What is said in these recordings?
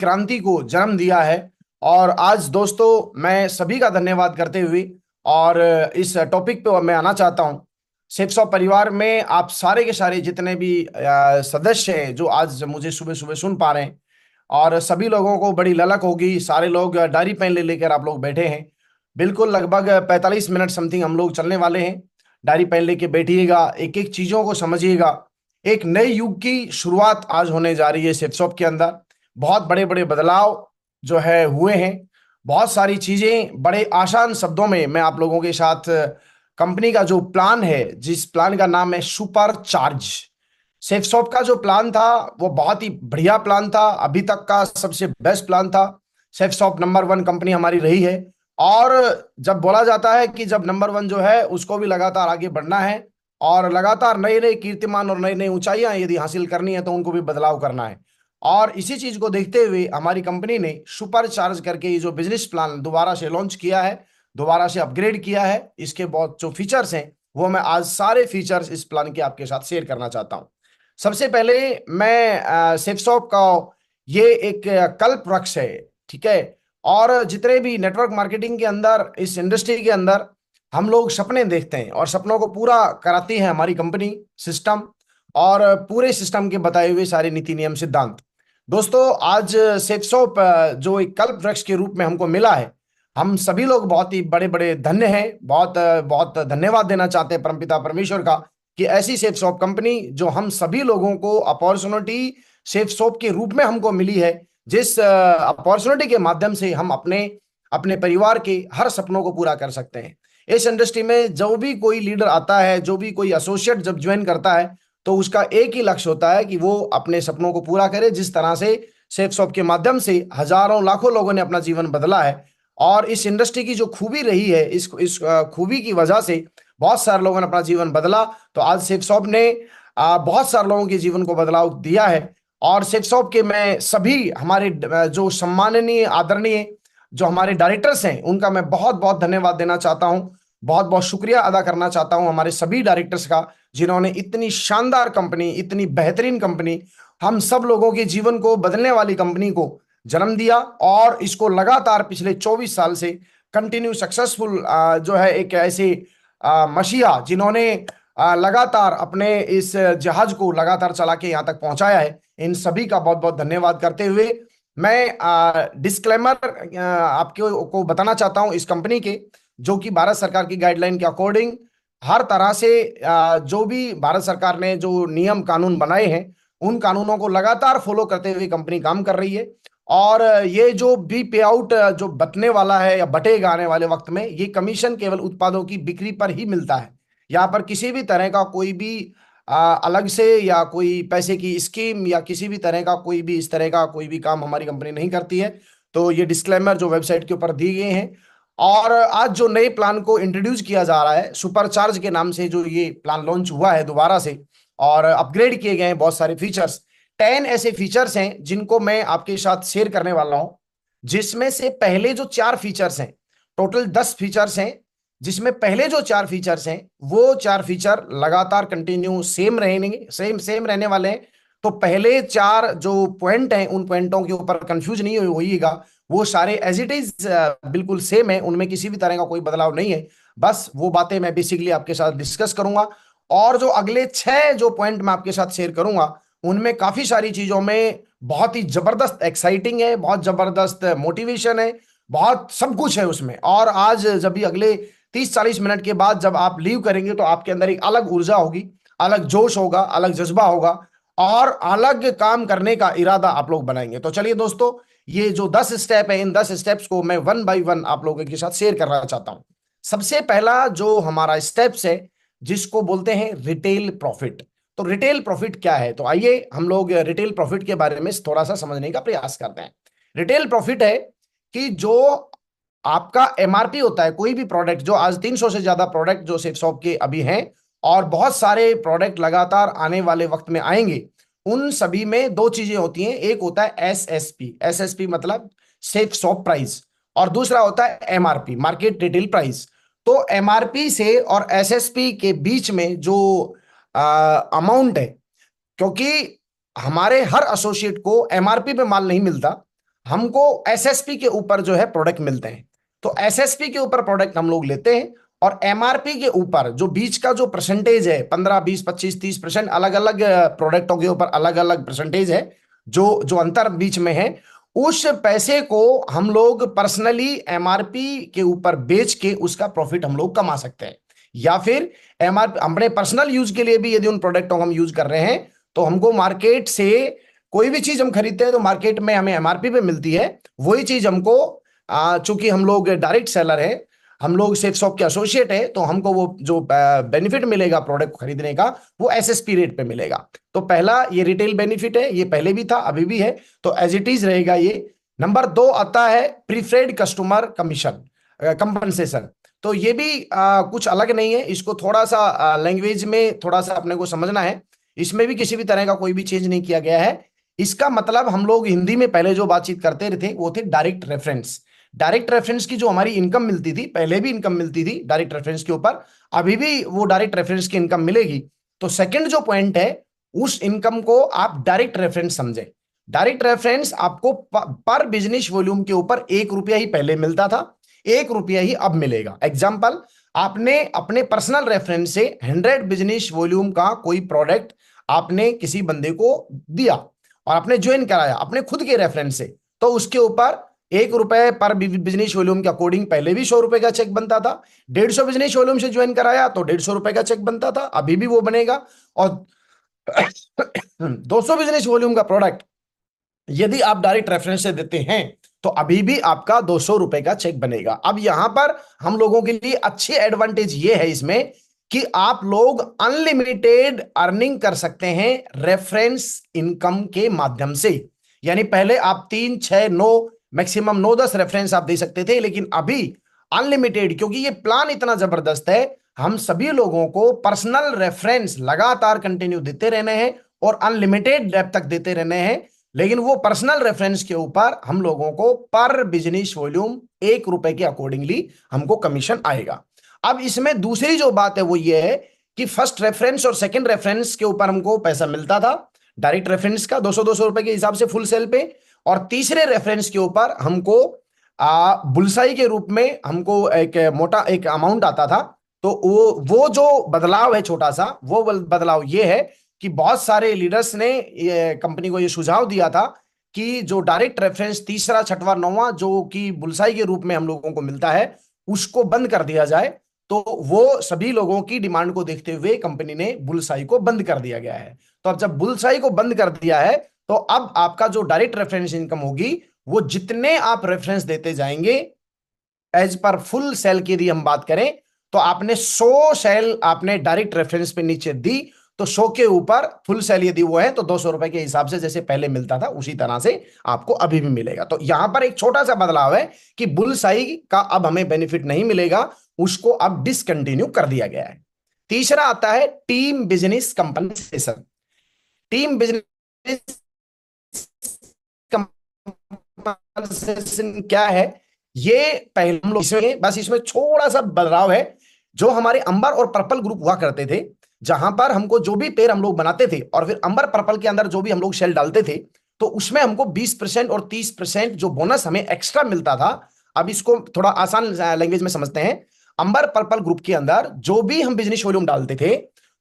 क्रांति को जन्म दिया है। और आज दोस्तों मैं सभी का धन्यवाद करते हुए और इस टॉपिक पे मैं आना चाहता हूँ। सेफ शॉप परिवार में आप सारे के सारे जितने भी सदस्य हैं जो आज मुझे सुबह सुबह सुन पा रहे हैं, और सभी लोगों को बड़ी ललक होगी। सारे लोग डायरी पेन ले लेकर आप लोग बैठे हैं। बिल्कुल लगभग 45 मिनट समथिंग हम लोग चलने वाले हैं। डायरी पेन लेके बैठिएगा, एक एक चीजों को समझिएगा। एक नए युग की शुरुआत आज होने जा रही है सेफ शॉप के अंदर। बहुत बड़े बड़े बदलाव जो है हुए हैं। बहुत सारी चीजें बड़े आसान शब्दों में मैं आप लोगों के साथ कंपनी का जो प्लान है, जिस प्लान का नाम है सुपर चार्ज। सेफ शॉप का जो प्लान था वो बहुत ही बढ़िया प्लान था, अभी तक का सबसे बेस्ट प्लान था। Safe shop number one company हमारी रही है। और जब बोला जाता है कि जब नंबर वन जो है उसको भी लगातार आगे बढ़ना है और लगातार नए नए कीर्तिमान और नई नई ऊंचाइयां यदि हासिल करनी है तो उनको भी बदलाव करना है। और इसी चीज को देखते हुए हमारी कंपनी ने सुपर चार्ज करके ये जो बिजनेस प्लान दोबारा से लॉन्च किया है, दोबारा से अपग्रेड किया है। इसके बहुत जो फीचर्स हैं वो मैं आज सारे फीचर्स इस प्लान के आपके साथ शेयर करना चाहता हूं। सबसे पहले मैं सेफसॉप का ये एक कल्प वृक्ष है, ठीक है। और जितने भी नेटवर्क मार्केटिंग के अंदर, इस इंडस्ट्री के अंदर हम लोग सपने देखते हैं और सपनों को पूरा कराती है हमारी कंपनी सिस्टम, और पूरे सिस्टम के बताए हुए सारे नीति नियम सिद्धांत। दोस्तों आज सेफसॉप जो एक कल्प वृक्ष के रूप में हमको मिला है, हम सभी लोग बहुत ही बड़े बड़े धन्य हैं। बहुत बहुत धन्यवाद देना चाहते हैं परमपिता परमेश्वर का कि ऐसी सेफ शॉप कंपनी जो हम सभी लोगों को अपॉर्चुनिटी सेफ शॉप के रूप में हमको मिली है, जिस अपॉर्चुनिटी के माध्यम से हम अपने अपने परिवार के हर सपनों को पूरा कर सकते हैं। इस इंडस्ट्री में जो भी कोई लीडर आता है, जो भी कोई एसोसिएट जब ज्वाइन करता है, तो उसका एक ही लक्ष्य होता है कि वो अपने सपनों को पूरा करे। जिस तरह से सेफ शॉप के माध्यम से हजारों लाखों लोगों ने अपना जीवन बदला है, और इस इंडस्ट्री की जो खूबी रही है, इस खूबी की वजह से बहुत सारे लोगों ने अपना जीवन बदला। तो आज सेफ शॉप ने बहुत सारे लोगों के जीवन को बदलाव दिया है। और सेफ शॉप के मैं सभी हमारे जो सम्माननीय आदरणीय जो हमारे डायरेक्टर्स हैं उनका मैं बहुत बहुत धन्यवाद देना चाहता हूं। बहुत बहुत शुक्रिया अदा करना चाहता हूं हमारे सभी डायरेक्टर्स का, जिन्होंने इतनी शानदार कंपनी, इतनी बेहतरीन कंपनी, हम सब लोगों के जीवन को बदलने वाली कंपनी को जन्म दिया। और इसको लगातार पिछले 24 साल से कंटिन्यू सक्सेसफुल जो है एक ऐसे मसीहा जिन्होंने लगातार अपने इस जहाज को लगातार चला के यहाँ तक पहुंचाया है, इन सभी का बहुत बहुत धन्यवाद करते हुए मैं डिस्क्लेमर आपको को बताना चाहता हूं इस कंपनी के, जो कि भारत सरकार की गाइडलाइन के अकॉर्डिंग हर तरह से जो भी भारत सरकार ने जो नियम कानून बनाए हैं उन कानूनों को लगातार फॉलो करते हुए कंपनी काम कर रही है। और ये जो भी पे आउट जो बटने वाला है या बटेगा आने वाले वक्त में, ये कमीशन केवल उत्पादों की बिक्री पर ही मिलता है। यहाँ पर किसी भी तरह का कोई भी अलग से या कोई पैसे की स्कीम या किसी भी तरह का कोई भी इस तरह का कोई भी काम हमारी कंपनी नहीं करती है। तो ये डिस्क्लेमर जो वेबसाइट के ऊपर दिए गए हैं। और आज जो नए प्लान को इंट्रोड्यूस किया जा रहा है सुपर चार्ज के नाम से, जो ये प्लान लॉन्च हुआ है दोबारा से और अपग्रेड किए गए हैं बहुत सारे फीचर्स, 10 ऐसे फीचर्स हैं जिनको मैं आपके साथ शेयर करने वाला हूं। जिसमें से पहले जो 4 फीचर्स हैं, टोटल 10 फीचर्स हैं, जिसमें पहले जो 4 फीचर्स हैं वो 4 फीचर लगातार कंटिन्यू सेम रहेंगे, सेम सेम रहने वाले हैं। तो पहले 4 जो पॉइंट हैं उन पॉइंटों के ऊपर कंफ्यूज नहीं होइएगा, वो सारे एज इट इज बिल्कुल सेम है, उनमें किसी भी तरह का कोई बदलाव नहीं है। बस वो बातें मैं बेसिकली आपके साथ डिस्कस करूंगा। और जो अगले 6 जो पॉइंट मैं आपके साथ शेयर करूंगा उनमें काफी सारी चीजों में बहुत ही जबरदस्त एक्साइटिंग है, बहुत जबरदस्त मोटिवेशन है, बहुत सब कुछ है उसमें। और आज जब भी अगले 30-40 मिनट के बाद जब आप लीव करेंगे तो आपके अंदर एक अलग ऊर्जा होगी, अलग जोश होगा, अलग जज्बा होगा, और अलग काम करने का इरादा आप लोग बनाएंगे। तो चलिए दोस्तों, ये जो 10 स्टेप है, इन 10 स्टेप्स को मैं वन बाय वन आप लोगों के साथ शेयर करना चाहता हूं। सबसे पहला जो हमारा स्टेप्स है, जिसको बोलते हैं रिटेल प्रॉफिट। तो रिटेल प्रॉफिट क्या है, तो आइए हम लोग रिटेल प्रॉफिट के बारे में थोड़ा सा समझने का प्रयास करते हैं। रिटेल प्रॉफिट है कि जो आपका एमआरपी होता है, कोई भी प्रोडक्ट, जो आज 300 से ज्यादा प्रोडक्ट जो सेफ शॉप के अभी हैं और बहुत सारे प्रोडक्ट लगातार आने वाले वक्त में आएंगे, उन सभी में 2 चीजें होती हैं। एक होता है एसएसपी, एसएसपी मतलब सेफ शॉप प्राइस, और दूसरा होता है एमआरपी, मार्केट रिटेल प्राइस। तो एमआरपी से और एसएसपी के बीच में जो अमाउंट है, क्योंकि हमारे हर एसोसिएट को एमआरपी पे माल नहीं मिलता, हमको एसएसपी के ऊपर जो है प्रोडक्ट मिलते हैं। तो एसएसपी के ऊपर प्रोडक्ट हम लोग लेते हैं, और एमआरपी के ऊपर जो बीच का जो परसेंटेज है, 15, 20, 25, 30%, अलग अलग प्रोडक्टों के ऊपर अलग अलग परसेंटेज है, जो जो अंतर बीच में है, उस पैसे को हम लोग पर्सनली एमआरपी के ऊपर बेच के उसका प्रॉफिट हम लोग कमा सकते हैं। या फिर एमआरपी अपने पर्सनल यूज के लिए भी यदि उन प्रोडक्टों को हम यूज कर रहे हैं, तो हमको मार्केट से कोई भी चीज हम खरीदते हैं तो मार्केट में हमें एमआरपी पे मिलती है, वही चीज हमको चूंकि हम लोग डायरेक्ट सेलर है, हम लोग सेफ शॉप के एसोसिएट है, तो हमको वो जो बेनिफिट मिलेगा प्रोडक्ट खरीदने का, वो एसएसपी रेट पे मिलेगा। तो पहला ये रिटेल बेनिफिट है, ये पहले भी था अभी भी है, तो एज इट इज रहेगा ये। नंबर 2 आता है प्रीफर्ड कस्टमर कमीशन कंपनसेशन। तो ये भी कुछ अलग नहीं है, इसको थोड़ा सा लैंग्वेज में थोड़ा सा अपने को समझना है। इसमें भी किसी भी तरह का कोई भी चेंज नहीं किया गया है। इसका मतलब हम लोग हिंदी में पहले जो बातचीत करते थे वो थे डायरेक्ट रेफरेंस। डायरेक्ट रेफरेंस की जो हमारी इनकम मिलती थी, पहले भी इनकम मिलती थी डायरेक्ट रेफरेंस के ऊपर, अभी भी वो डायरेक्ट रेफरेंस की इनकम मिलेगी। तो सेकंड जो पॉइंट है, उस इनकम को आप डायरेक्ट रेफरेंस समझे। डायरेक्ट रेफरेंस आपको पर बिजनेस वॉल्यूम के ऊपर 1 रुपया ही पहले मिलता था, 1 रुपया ही अब मिलेगा। एग्जाम्पल, आपने अपने पर्सनल रेफरेंस से 100 बिजनेस वॉल्यूम का कोई प्रोडक्ट आपने किसी बंदे को दिया और आपने ज्वाइन कराया अपने खुद के रेफरेंस से, तो उसके ऊपर 1 रुपए पर बिजनेस वॉल्यूम के अकॉर्डिंग पहले भी 100 रुपए का चेक बनता था। 150 बिजनेस वॉल्यूम से ज्वाइन कराया तो 150 रुपए का चेक बनता था, अभी भी वो बनेगा। और 200 बिजनेस वॉल्यूम का प्रोडक्ट यदि आप डायरेक्ट रेफरेंस से देते हैं तो अभी भी आपका 200 रुपए का चेक बनेगा। अब यहां पर हम लोगों के लिए अच्छी एडवांटेज ये है इसमें कि आप लोग अनलिमिटेड अर्निंग कर सकते हैं रेफरेंस इनकम के माध्यम से। यानी पहले आप 3, 6, 9, मैक्सिमम 9, 10 रेफरेंस आप दे सकते थे, लेकिन अभी अनलिमिटेड, क्योंकि ये प्लान इतना जबरदस्त है, हम सभी लोगों को पर्सनल रेफरेंस लगातार कंटिन्यू देते रहने हैं और अनलिमिटेड डेप्थ तक देते रहने हैं। लेकिन वो पर्सनल रेफरेंस के ऊपर हम लोगों को पर बिजनेस वॉल्यूम 1 रुपए के अकॉर्डिंगली हमको कमीशन आएगा। अब इसमें दूसरी जो बात है वो ये है कि फर्स्ट रेफरेंस और सेकंड रेफरेंस के ऊपर हमको पैसा मिलता था डायरेक्ट रेफरेंस का 200-200 रुपए के हिसाब से फुल सेल पे, और तीसरे रेफरेंस के ऊपर हमको बुलसाई के रूप में हमको एक मोटा एक अमाउंट आता था। तो वो जो बदलाव है छोटा सा, वो बदलाव ये है कि बहुत सारे लीडर्स ने ये कंपनी को ये सुझाव दिया था कि जो डायरेक्ट रेफरेंस तीसरा, छठवां, नौवां जो कि बुलसाई के रूप में हम लोगों को मिलता है, उसको बंद कर दिया जाए। तो वो सभी लोगों की डिमांड को देखते हुए कंपनी ने बुलसाई को बंद कर दिया गया है। तो अब जब बुलसाई को बंद कर दिया है, तो अब आपका जो डायरेक्ट रेफरेंस इनकम होगी, वो जितने आप रेफरेंस देते जाएंगे एज पर फुल सेल की यदि हम बात करें, तो आपने 100 सेल आपने डायरेक्ट रेफरेंस पे नीचे दी, तो 100 के ऊपर फुल सेल यदि वो है तो 200 रुपए के हिसाब से जैसे पहले मिलता था उसी तरह से आपको अभी भी मिलेगा। तो यहां पर एक छोटा सा बदलाव है कि बुलसाई का अब हमें बेनिफिट नहीं मिलेगा, उसको अब डिसकंटिन्यू कर दिया गया है। तीसरा आता है team business compensation. Team business compensation क्या है? ये पहले हम लोग इसमें बस इसमें थोड़ा सा बदलाव है। जो हमारे अंबर और पर्पल ग्रुप हुआ करते थे, जहां पर हमको जो भी पेयर हम लोग बनाते थे और फिर अंबर पर्पल के अंदर जो भी हम लोग शेल डालते थे, तो उसमें हमको 20% और 30% जो बोनस हमें एक्स्ट्रा मिलता था। अब इसको थोड़ा आसान लैंग्वेज में समझते हैं। अंबर पर्पल ग्रुप के अंदर जो भी हम बिजनेस वॉल्यूम डालते थे,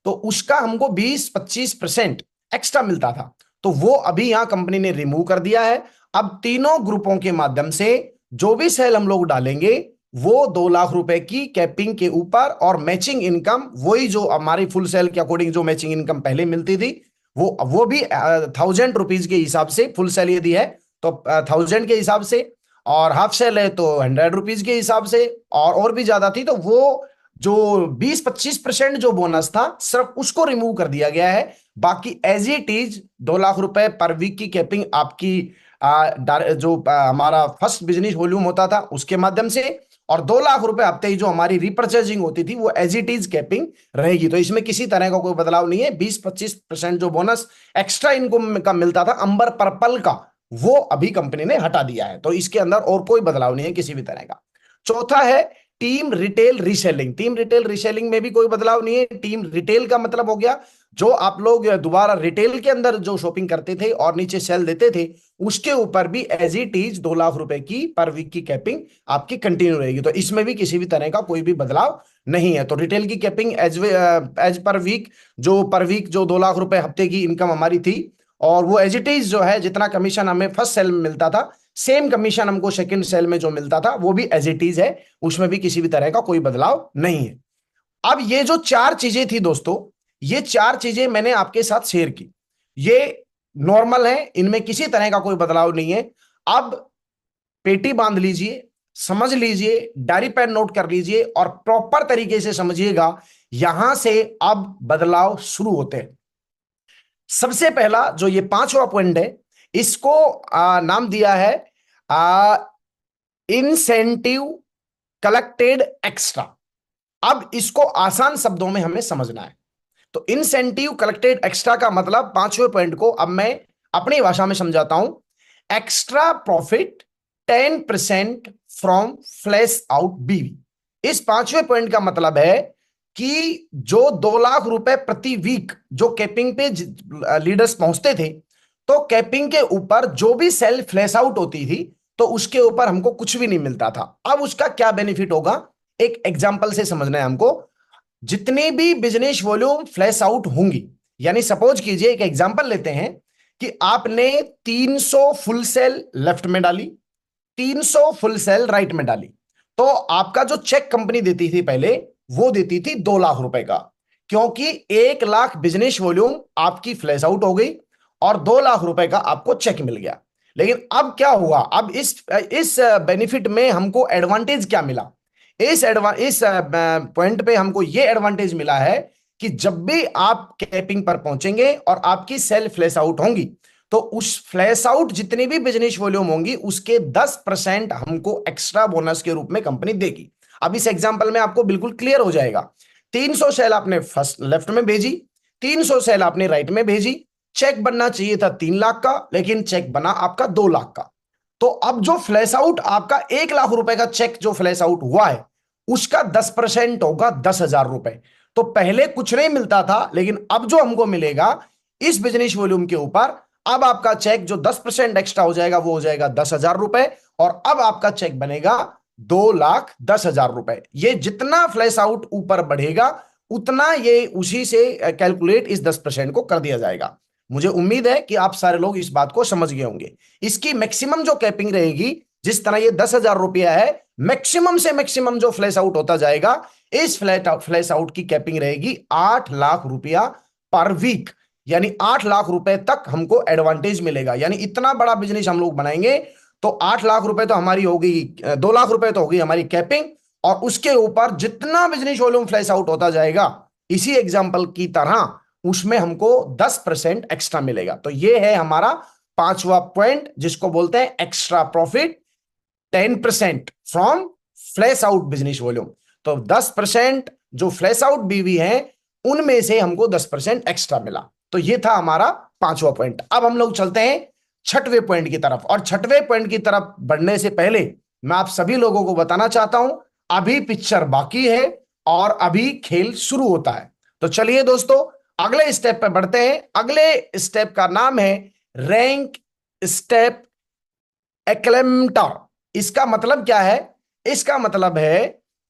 तो उसका हमको 20-25% एक्स्ट्रा मिलता था। तो वो अभी यहां कंपनी ने रिमूव कर दिया है। अब तीनों ग्रुपों के माध्यम से जो भी सेल हम लोग डालेंगे, वो 2 लाख रुपए की कैपिंग के ऊपर, और मैचिंग इनकम वही जो हमारी फुल सेल के अकॉर्डिंग जो मैचिंग इनकम पहले मिलती थी, वो भी 1000 रुपीज के हिसाब से फुल सेल यदि है तो 1000 के हिसाब से, और हाफ सेल है तो 100 रुपीज के हिसाब से, और भी ज्यादा थी तो वो जो 20-25% जो बोनस था सिर्फ उसको रिमूव कर दिया गया है। बाकी एज इट इज 2 लाख रुपए पर वीक की कैपिंग आपकी जो हमारा फर्स्ट बिजनेस वॉल्यूम होता था उसके माध्यम से, और 2 लाख रुपए हफ्ते ही जो हमारी रिपर्चेजिंग होती थी वो एज इट इज कैपिंग रहेगी। तो इसमें किसी तरह का कोई बदलाव नहीं है। 20-25% जो बोनस एक्स्ट्रा इनकम का मिलता था अंबर पर्पल का, वो अभी कंपनी ने हटा दिया है। तो इसके अंदर और कोई बदलाव नहीं है किसी भी तरह का। चौथा है team retail reselling. Team retail reselling में भी कोई बदलाव नहीं है। टीम रिटेल का मतलब हो गया जो आप लोग दोबारा रिटेल के अंदर जो शॉपिंग करते थे और नीचे सेल देते थे, उसके ऊपर भी एज इट इज 2 लाख रुपए की पर वीक की कैपिंग आपकी कंटिन्यू रहेगी। तो इसमें भी किसी भी तरह का कोई भी बदलाव नहीं है। तो रिटेल की कैपिंग एज पर वीक, जो पर वीक जो 2 लाख रुपए हफ्ते की इनकम हमारी थी, और वो एज इट इज जो है, जितना कमीशन हमें फर्स्ट सेल में मिलता था, सेम कमीशन हमको सेकंड सेल में जो मिलता था वो भी एज इट इज है। उसमें भी किसी भी तरह का कोई बदलाव नहीं है। अब ये जो चार चीजें थी दोस्तों, ये चार चीजें मैंने आपके साथ शेयर की, ये नॉर्मल है, इनमें किसी तरह का कोई बदलाव नहीं है। अब पेटी बांध लीजिए, समझ लीजिए, डायरी पेन नोट कर लीजिए और प्रॉपर तरीके से समझिएगा। यहां से अब बदलाव शुरू होते हैं। सबसे पहला जो ये पांचवा पॉइंट है, इसको नाम दिया है इंसेंटिव कलेक्टेड एक्स्ट्रा। अब इसको आसान शब्दों में हमें समझना है। तो इंसेंटिव कलेक्टेड एक्स्ट्रा का मतलब, पांचवें पॉइंट को अब मैं अपनी भाषा में समझाता हूं। Extra profit 10% from flash out बीवी। इस पांचवें पॉइंट का मतलब है कि जो 2 लाख रुपए प्रति वीक जो कैपिंग पे लीडर्स पहुंचते थे, तो कैपिंग के ऊपर जो भी सेल फ्लैश आउट होती थी, तो उसके ऊपर हमको कुछ भी नहीं मिलता था। अब उसका क्या बेनिफिट होगा, एक एग्जांपल से समझना है हमको। जितनी भी बिजनेस वॉल्यूम फ्लैश आउट होंगी, यानी सपोज कीजिए, एक एग्जांपल लेते हैं कि आपने 300 फुल सेल लेफ्ट में डाली, 300 फुल सेल राइट में डाली, तो आपका जो चेक कंपनी देती थी पहले, वो देती थी 2 लाख रुपए का, क्योंकि 1 लाख बिजनेस वॉल्यूम आपकी फ्लैश आउट हो गई और 2 लाख रुपए का आपको चेक मिल गया। लेकिन अब क्या हुआ, अब इस बेनिफिट में हमको एडवांटेज क्या मिला, इस पॉइंट पे हमको ये एडवांटेज मिला है कि जब भी आप कैपिंग पर पहुंचेंगे और आपकी सेल फ्लैश आउट होंगी, तो उस फ्लैश आउट जितनी भी बिजनेस वॉल्यूम होंगी, उसके 10% हमको एक्स्ट्रा बोनस के रूप में कंपनी देगी। अब इस एग्जांपल में आपको बिल्कुल क्लियर हो जाएगा। 300 सेल आपने फर्स्ट लेफ्ट में भेजी, 300 सेल आपने राइट में भेजी, चेक बनना चाहिए था 3 लाख का, लेकिन चेक बना आपका 2 लाख का। तो अब जो फ्लैश आउट आपका 1 लाख रुपए का चेक जो फ्लैश आउट हुआ है, उसका 10% होगा 10,000 रुपए। तो पहले कुछ नहीं मिलता था, लेकिन अब जो हमको मिलेगा इस बिजनेस वॉल्यूम के ऊपर, अब आपका चेक जो 10% एक्स्ट्रा हो जाएगा, वो हो जाएगा 10,000 रुपए, और अब आपका चेक बनेगा 2,10,000 रुपए। ये जितना फ्लैश आउट ऊपर बढ़ेगा, उतना ये उसी से कैलकुलेट इस 10% को कर दिया जाएगा। मुझे उम्मीद है कि आप सारे लोग इस बात को समझ गए होंगे। इसकी मैक्सिमम जो कैपिंग रहेगी, जिस तरह ये 10,000 रुपया है, मैक्सिमम से मैक्सिमम जो फ्लैश आउट होता जाएगा, इस फ्लैश आउट की कैपिंग रहेगी 8 लाख रुपया पर वीक। यानी 8 लाख रुपए तक हमको एडवांटेज मिलेगा। यानी इतना बड़ा बिजनेस हम लोग बनाएंगे तो 8 लाख रुपए तो हमारी होगी, 2 लाख रुपए तो होगी हमारी कैपिंग, और उसके ऊपर जितना बिजनेस वॉल्यूम फ्लैश आउट होता जाएगा, इसी एग्जाम्पल की तरह उसमें हमको 10% एक्स्ट्रा मिलेगा। तो ये है हमारा पांचवा पॉइंट, जिसको बोलते हैं extra profit 10% from flash out business volume. तो 10% जो फ्लैश आउट बीवी है, उनमें से हमको 10% एक्स्ट्रा मिला। तो ये था हमारा पांचवा पॉइंट। अब हम लोग चलते हैं छठवें पॉइंट की तरफ। और छठवें पॉइंट की तरफ बढ़ने से पहले मैं आप सभी लोगों को बताना चाहता हूं, अभी पिक्चर बाकी है और अभी खेल शुरू होता है। तो चलिए दोस्तों, अगले स्टेप पे बढ़ते हैं। अगले स्टेप का नाम है रैंक स्टेप एक्लेमेटर। इसका मतलब क्या है? इसका मतलब है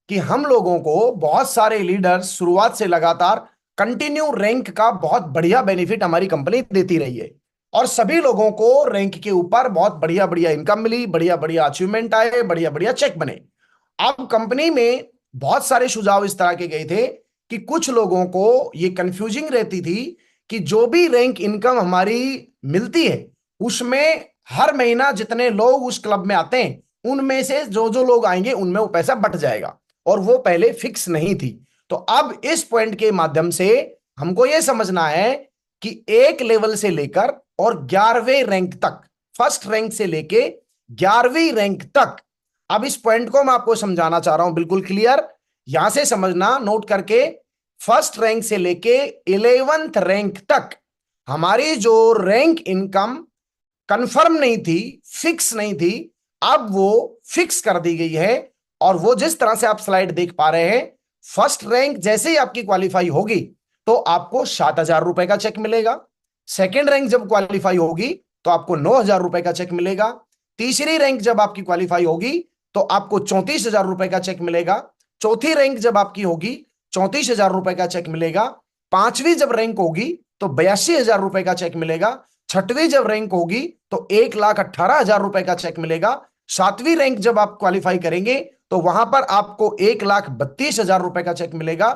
कि हम लोगों को बहुत सारे लीडर्स शुरुआत से लगातार कंटिन्यू रैंक का बहुत बढ़िया बेनिफिट हमारी कंपनी देती रही है, और सभी लोगों को रैंक के ऊपर बहुत बढ़िया बढ़िया इनकम मिली, बढ़िया बढ़िया अचीवमेंट आए, बढ़िया बढ़िया चेक बने। अब कंपनी में बहुत सारे सुझाव इस तरह के गए थे कि कुछ लोगों को ये कंफ्यूजिंग रहती थी कि जो भी रैंक इनकम हमारी मिलती है, उसमें हर महीना जितने लोग उस क्लब में आते हैं, उनमें से जो जो लोग आएंगे उनमें वो पैसा बट जाएगा, और वो पहले फिक्स नहीं थी। तो अब इस पॉइंट के माध्यम से हमको ये समझना है कि एक लेवल से लेकर और 11वें रैंक तक, फर्स्ट रैंक से लेके 11वीं रैंक तक, अब इस पॉइंट को मैं आपको समझाना चाह रहा हूं बिल्कुल क्लियर, यहां से समझना, नोट करके। फर्स्ट रैंक से लेके 11th रैंक तक हमारी जो रैंक इनकम कंफर्म नहीं थी, फिक्स नहीं थी, अब वो फिक्स कर दी गई है। और वो जिस तरह से आप स्लाइड देख पा रहे हैं, फर्स्ट रैंक जैसे ही आपकी क्वालिफाई होगी, तो आपको 7,000 रुपए का चेक मिलेगा। सेकेंड रैंक जब क्वालिफाई होगी तो आपको 9,000 रुपए का चेक मिलेगा। तीसरी रैंक जब आपकी क्वालिफाई होगी तो आपको 34,000 रुपए का चेक मिलेगा। चौथी रैंक जब आपकी होगी 34,000 रुपए का चेक मिलेगा। पांचवी जब रैंक होगी तो 82,000 रुपए का चेक मिलेगा। छठवीं जब रैंक होगी तो 1,18,000 रुपए का चेक मिलेगा। सातवीं रैंक जब आप क्वालिफाई करेंगे तो वहां पर आपको 1,32,000 रुपए का चेक मिलेगा।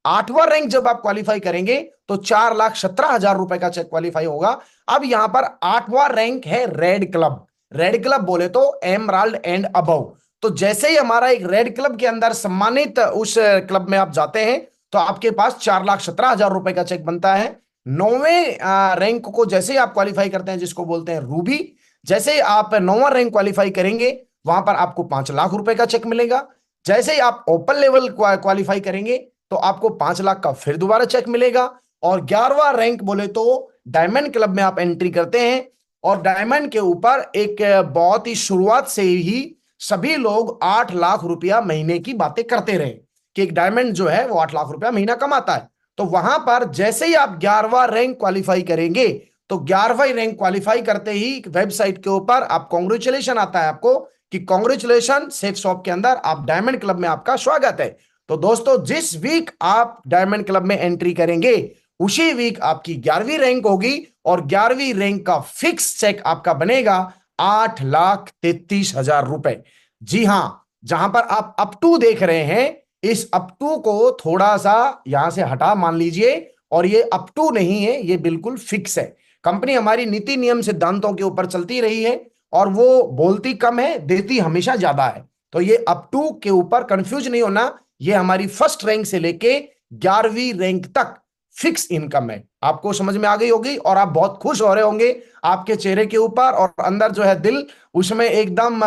आठवां रैंक जब आप क्वालिफाई करेंगे तो 4,17,000 रुपए का चेक क्वालिफाई होगा। अब यहां पर आठवां रैंक है रेड क्लब। रेड क्लब बोले तो एमराल्ड एंड अबव। तो जैसे ही हमारा एक रेड क्लब के अंदर सम्मानित उस क्लब में आप जाते हैं तो आपके पास 4,17,000 रुपए का चेक बनता है। नौवें रैंक को जैसे ही आप क्वालिफाई करते हैं जिसको बोलते हैं रूबी, जैसे ही आप नौवां रैंक क्वालिफाई करेंगे वहां पर आपको 5,00,000 रुपए का चेक मिलेगा। जैसे ही आप ओपन लेवल क्वालिफाई करेंगे तो आपको 5,00,000 का फिर दोबारा चेक मिलेगा। और 11वां रैंक बोले तो डायमंड क्लब में आप एंट्री करते हैं और डायमंड के ऊपर एक बहुत ही शुरुआत से ही सभी लोग 8,00,000 रुपया महीने की बातें करते रहे कि एक डायमंड जो है वो 8,00,000 रुपया महीना कमाता है। तो वहां पर जैसे ही आप 11वां रैंक क्वालिफाई करेंगे तो 11वां रैंक क्वालिफाई करते ही वेबसाइट के ऊपर आप कॉन्ग्रेचुलेशन आता है आपको कि कॉन्ग्रेचुलेशन सेफ शॉप के अंदर आप डायमंड क्लब में आपका स्वागत है। तो दोस्तों जिस वीक आप डायमंड क्लब में एंट्री करेंगे उसी वीक आपकी 11वीं रैंक होगी और 11वीं रैंक का फिक्स चेक आपका बनेगा 8,33,000 रुपए। जी हां, जहां पर आप अप टू देख रहे हैं इस अप टू को थोड़ा सा यहां से हटा मान लीजिए और ये अप टू नहीं है, ये बिल्कुल फिक्स है। कंपनी हमारी नीति नियम सिद्धांतों के ऊपर चलती रही है और वो बोलती कम है देती हमेशा ज्यादा है। तो ये अप टू के ऊपर कंफ्यूज नहीं होना, ये हमारी फर्स्ट रैंक से लेके 11वीं रैंक तक फिक्स इनकम है। आपको समझ में आ गई होगी और आप बहुत खुश हो रहे होंगे आपके चेहरे के ऊपर और अंदर जो है दिल उसमें एकदम